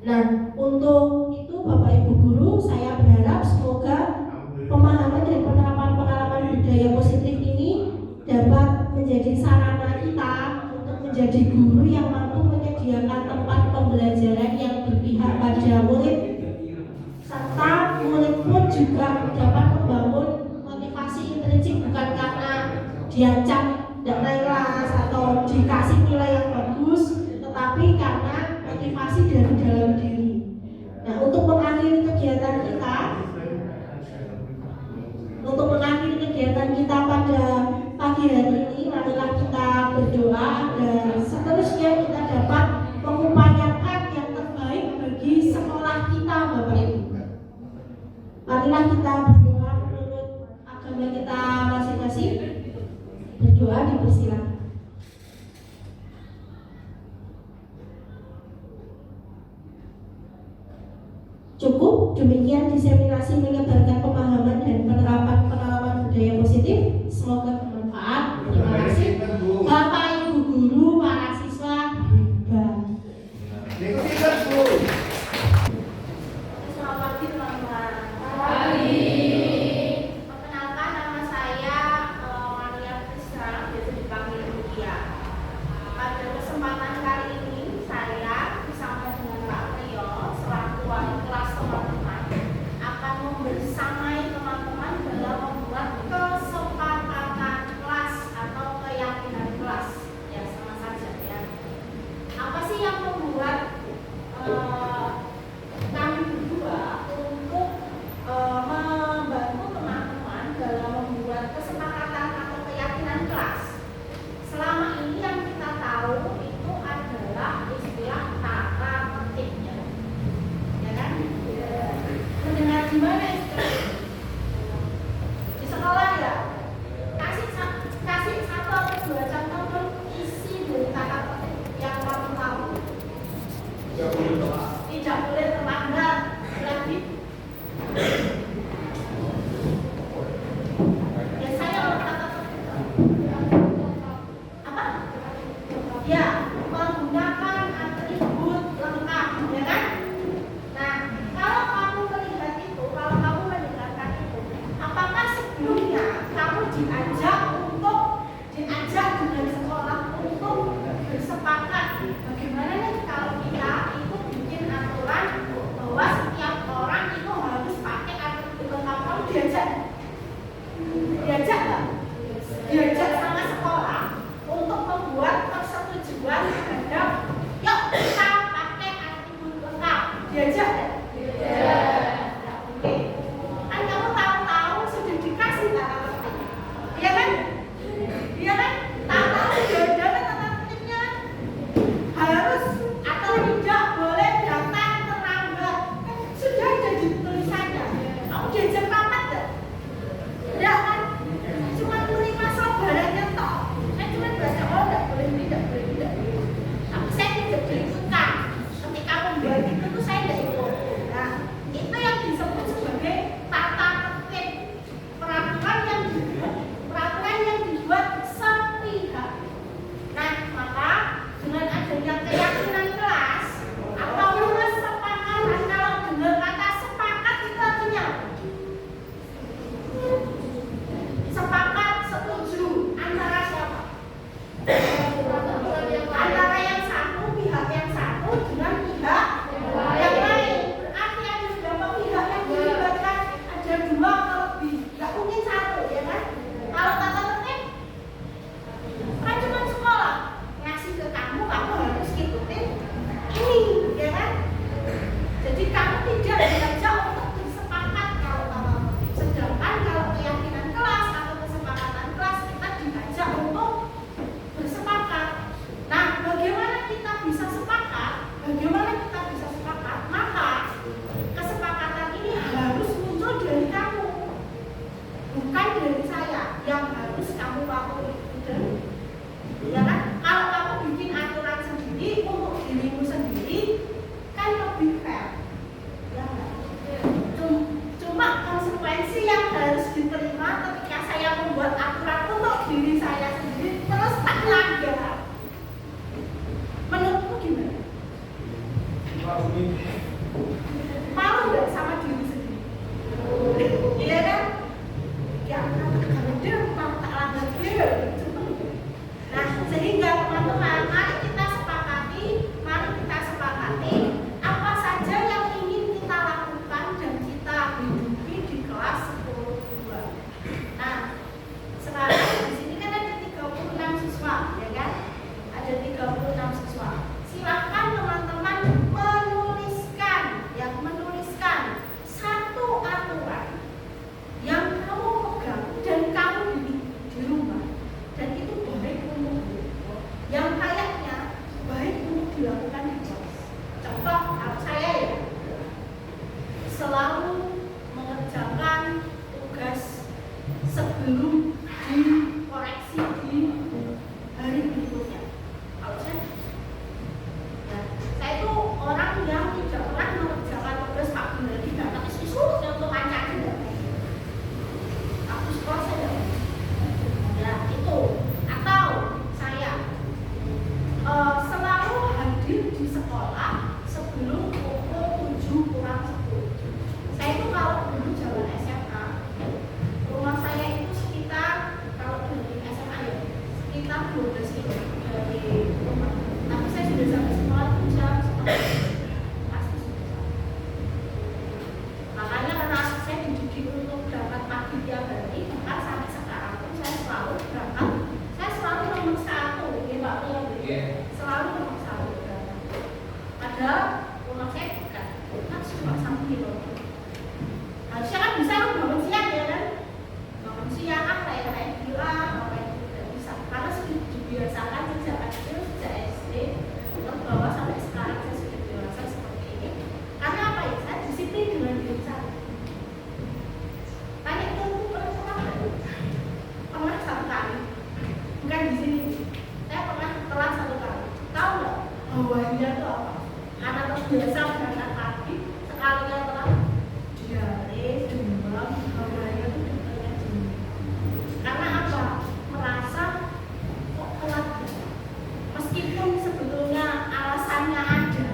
Nah, untuk itu Bapak Ibu guru, saya berharap semoga pemahaman dan penerapan pengalaman budaya positif ini dapat menjadi sarana kita untuk menjadi guru yang mampu menyediakan tempat pembelajaran yang berpihak pada murid, serta murid pun juga dapat membangun motivasi intrinsik, bukan karena diancam tidak naik kelas atau dikasih nilai yang bagus, tetapi karena motivasi dari dalam diri. Nah, untuk mengakhiri kegiatan kita pada pagi hari ini, marilah kita berdoa dan seterusnya kita dapat mengupayakan yang terbaik bagi sekolah kita Bapak Ibu. Marilah kita berdoa menurut agama kita masing-masing. Berdoa dipersilakan. Cukup, demikian diseminasi menyebarkan pemahaman dan penerapan pengalaman budaya positif. Semoga bermanfaat. Terima kasih Bapak Ibu guru, para siswa, Selamat pagi teman-teman. Perkenalkan, nama saya Maria Krisna, biasa dipanggil Rukia. Pada kesempatan kali ini saya bersama dengan Pak Rio selaku wali kelas teman-teman akan membersamai teman-teman dalam membuat kesepakatan kelas atau keyakinan kelas. Ya, sama saja ya. Apa sih yang membuat kami berdua untuk membantu teman-teman dalam membuat kesepakatan atau keyakinan kelas? Selama ini yang kita tahu itu adalah istilah tata tertib, ya kan? Mendengar di mana istilah itu? Di sekolah ya. Kasih 1 atau 2 contoh isi dari tata tertib yang kamu tahu. Tidak boleh terlambat lagi. Ya, saya tata tertib. Malu nggak sama diri sendiri? Iya kan? Ya kalau dia mau tak langgar dia. Nah sehingga teman-teman, mari kita sepakati apa saja yang ingin kita lakukan dan kita hidupi di kelas 10-2. Nah sekarang di sini kan ada 36 siswa, ya kan? Ada 36 siswa. Silakan teman-teman menuliskan satu aturan yang kamu pegang dan kamu di rumah, dan itu baik untuk yang kayaknya baik untuk dilakukan di kelas. Contoh kalau saya ya selalu mengerjakan tugas sebelum dikoreksi di hari berikutnya. Kalau saya itu orang yang tidak pernah mengerjakan tugas pagi hari dapat isu untuk lancar tidak. Aku sekolah saya ya itu. Atau saya selalu hadir di sekolah sebelum pukul 7:10. Saya itu kalau dulu zaman SMA, rumah saya itu sekitar, kalau dari SMA ya sekitar 12 km dari rumah. Tapi saya sudah sampai sekolah itu jam 7:30. Pasti sudah sampai. Makanya karena saya dididik untuk berangkat pagi tiap hari, maka sampai sekarang pun saya selalu berangkat. Saya selalu nomor 1, ya Pak Priya. Selalu nomor 1 berangkat. Padahal rumah saya dekat, cuma 1 km. Harusnya kan bisa bangun siang ya kan? Bangun siang apa ya kayak bilang, apa itu tidak bisa. Karena sudah dibiasakan sejak kecil, sejak SD, untuk bahwa sampai sekarang saya sudah dewasa seperti ini. Karena apa ya? Saya disiplin dengan diri saya. Tanya itu pernah 1 kali. Bukan di sini. Saya pernah telat 1 kali. Tahu nggak? Bawahnya itu apa? Karena terbiasa berangkat pagi, sekalinya telat diare, demam, bawahnya itu dokternya jenuh. Karena apa? Merasa kok telat. Meskipun sebetulnya alasannya ada,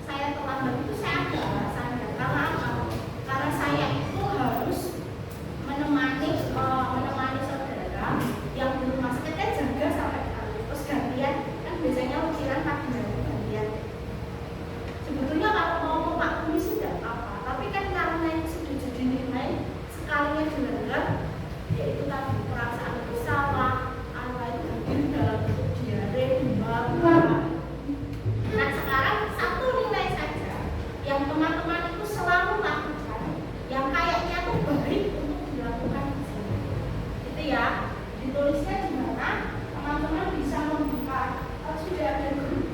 saya telat itu saya ada alasannya. Karena apa? Karena saya itu harus menemani saudara yang di rumah sakit kan jaga sampai kali. Terus gantian kan biasanya ujian pagi hari gantian. Sebetulnya kalau mau memaklumi sih tidak apa-apa, tapi kan karena itu sudah jadi nilai sekalinya dilanggar, yaitu tadi perasaan bersalah, apa itu hadir dalam bentuk diare, demam. Nah sekarang satu nilai saja yang teman-teman itu selalu lakukan, yang kayaknya tuh baik untuk dilakukan di sini. Itu ya, ditulisnya di mana teman-teman bisa membuka. Sudah ada grup.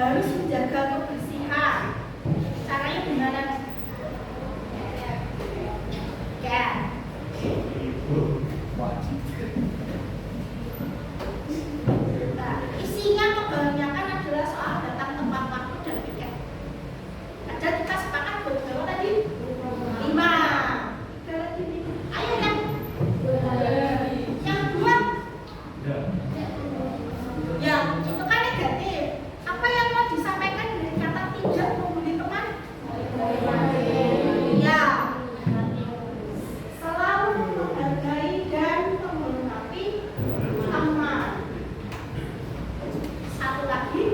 harus menjaga kebersihan. Caranya gimana? Ya. Nah, isinya kebanyakan adalah soal datang tepat waktu dan tiket. Ada kita sepakat buat berapa tadi? 5. Ayo yang dua. Ya, itu kan negatif. Apa yang mau disampaikan dengan kata tidak membuli teman? Ya, selalu menghargai dan menghormati teman. Satu lagi.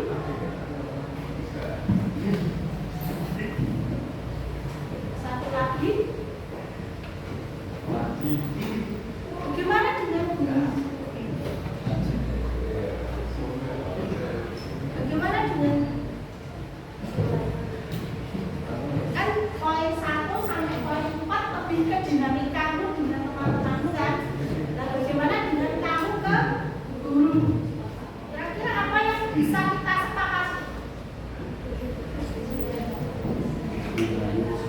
Bagaimana dengan kan poin 1 sampai poin 4 lebih ke dinamikamu dengan teman-temanmu kan? Nah, bagaimana dengan kamu ke guru? Kira-kira apa yang bisa kita sepakati?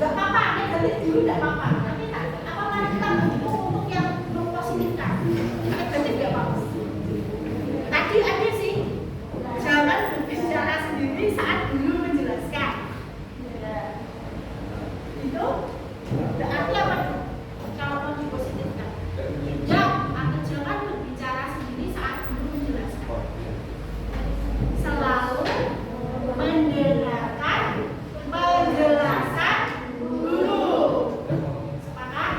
Gak apa-apa, negatif dulu gak apa-apa. Tapi apa mari kita mendukung untuk yang mempositifkan? Negatif gak apa-apa. Tadi ada sih, jangan berbicara sendiri saat guru menjelaskan. Itu berarti apa? Kalau mau dipositifkan, jangan berbicara sendiri saat guru menjelaskan. Selalu mendengarkan penjelasan guru. Sepakat?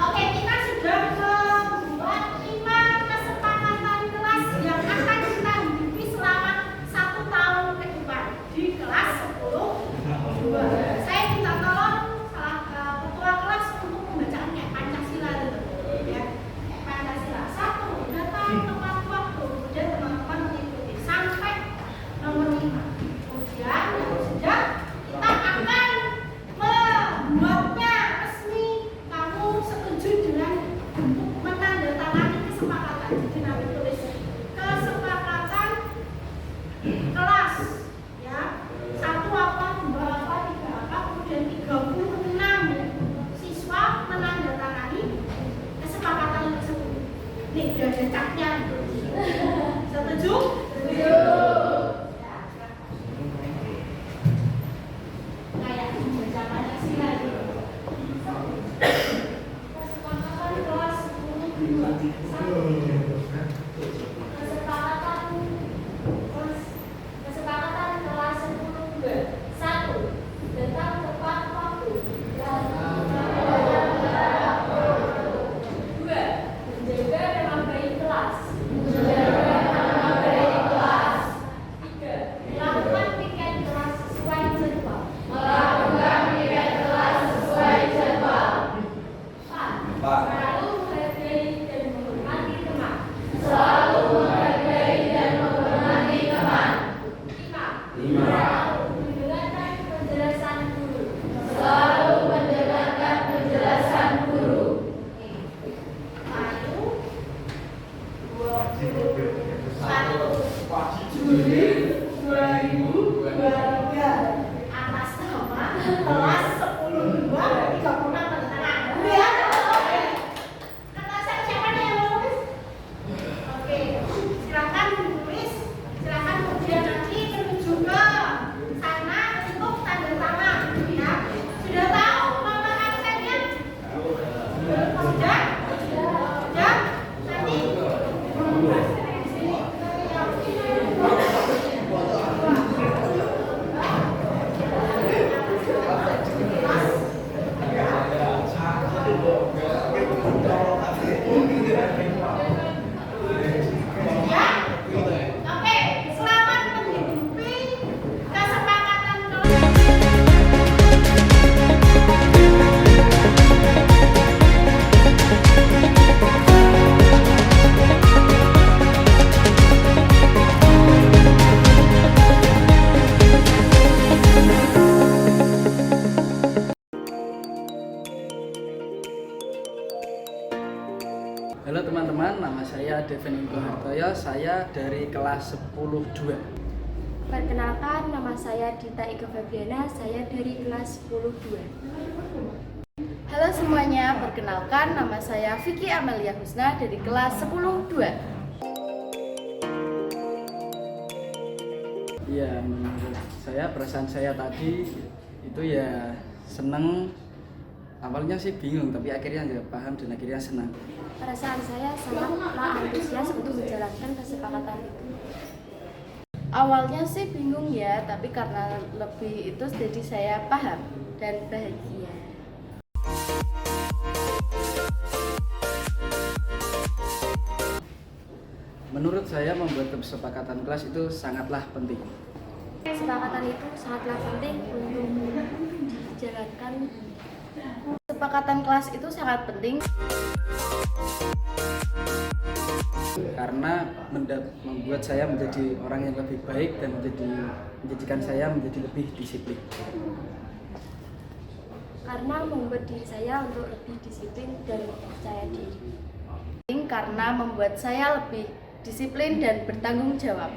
Oke, kita sudah membuat 5 kesepakatan kelas yang akan kita hidupi selama 1 tahun ke depan di kelas 10. Saya minta tolong ketua kelas untuk membacaan kayak Pancasila gitu. Ya, kayak Pancasila. 1, datang tepat waktu. Kemudian teman-teman mengikuti sampai nomor 5. Kemudian yang sudah kita akan membuatnya resmi. Kamu setuju dengan bentuk menandatangani kesepakatan. Jadi nanti tulis kesepakatan kelas, ya 1 apa, 2 apa, 3 apa, kemudian 36 siswa menandatangani kesepakatan tersebut. Nih udah ada capnya. Setuju? Setuju. Kayak membaca Pancasila gitu. Kesepakatan kelas 10. Kesepakatan kelas 10. 1. Datang tepat waktu. 2. Menjaga nama baik kelas. 3. Melakukan piket kelas sesuai jadwal. 4. Selalu menghargai dan menghormati teman. 5. Mendengarkan penjelasan guru. Lalu 21 Juli 2023 atas nama kelas 10 2 36 tanda tangan. Ya, oke. Kata siapa nih yang mau nulis? Oke, silakan ditulis. Silakan kemudian nanti menuju ke sana untuk tanda tangan. Ya, sudah tahu nama absennya? Sudah? Nanti di sini. Suhartoyo, saya dari kelas 10-2. Perkenalkan, nama saya Dita Ika Febriana, saya dari kelas 10-2. Halo semuanya, perkenalkan nama saya Vicky Amelia Husna dari kelas 10-2. Ya, menurut saya perasaan saya tadi itu ya seneng. Awalnya sih bingung, tapi akhirnya juga paham dan akhirnya senang. Perasaan saya sangatlah antusias untuk menjalankan kesepakatan itu. Awalnya sih bingung ya, tapi karena lebih itu jadi saya paham dan bahagia. Menurut saya membuat kesepakatan kelas itu sangatlah penting. Kesepakatan itu sangatlah penting untuk dijalankan. Kesepakatan kelas itu sangat penting karena membuat saya menjadi orang yang lebih baik dan menjadikan saya menjadi lebih disiplin. Karena membuat diri saya untuk lebih disiplin dan percaya diri. karena membuat saya lebih disiplin dan bertanggung jawab.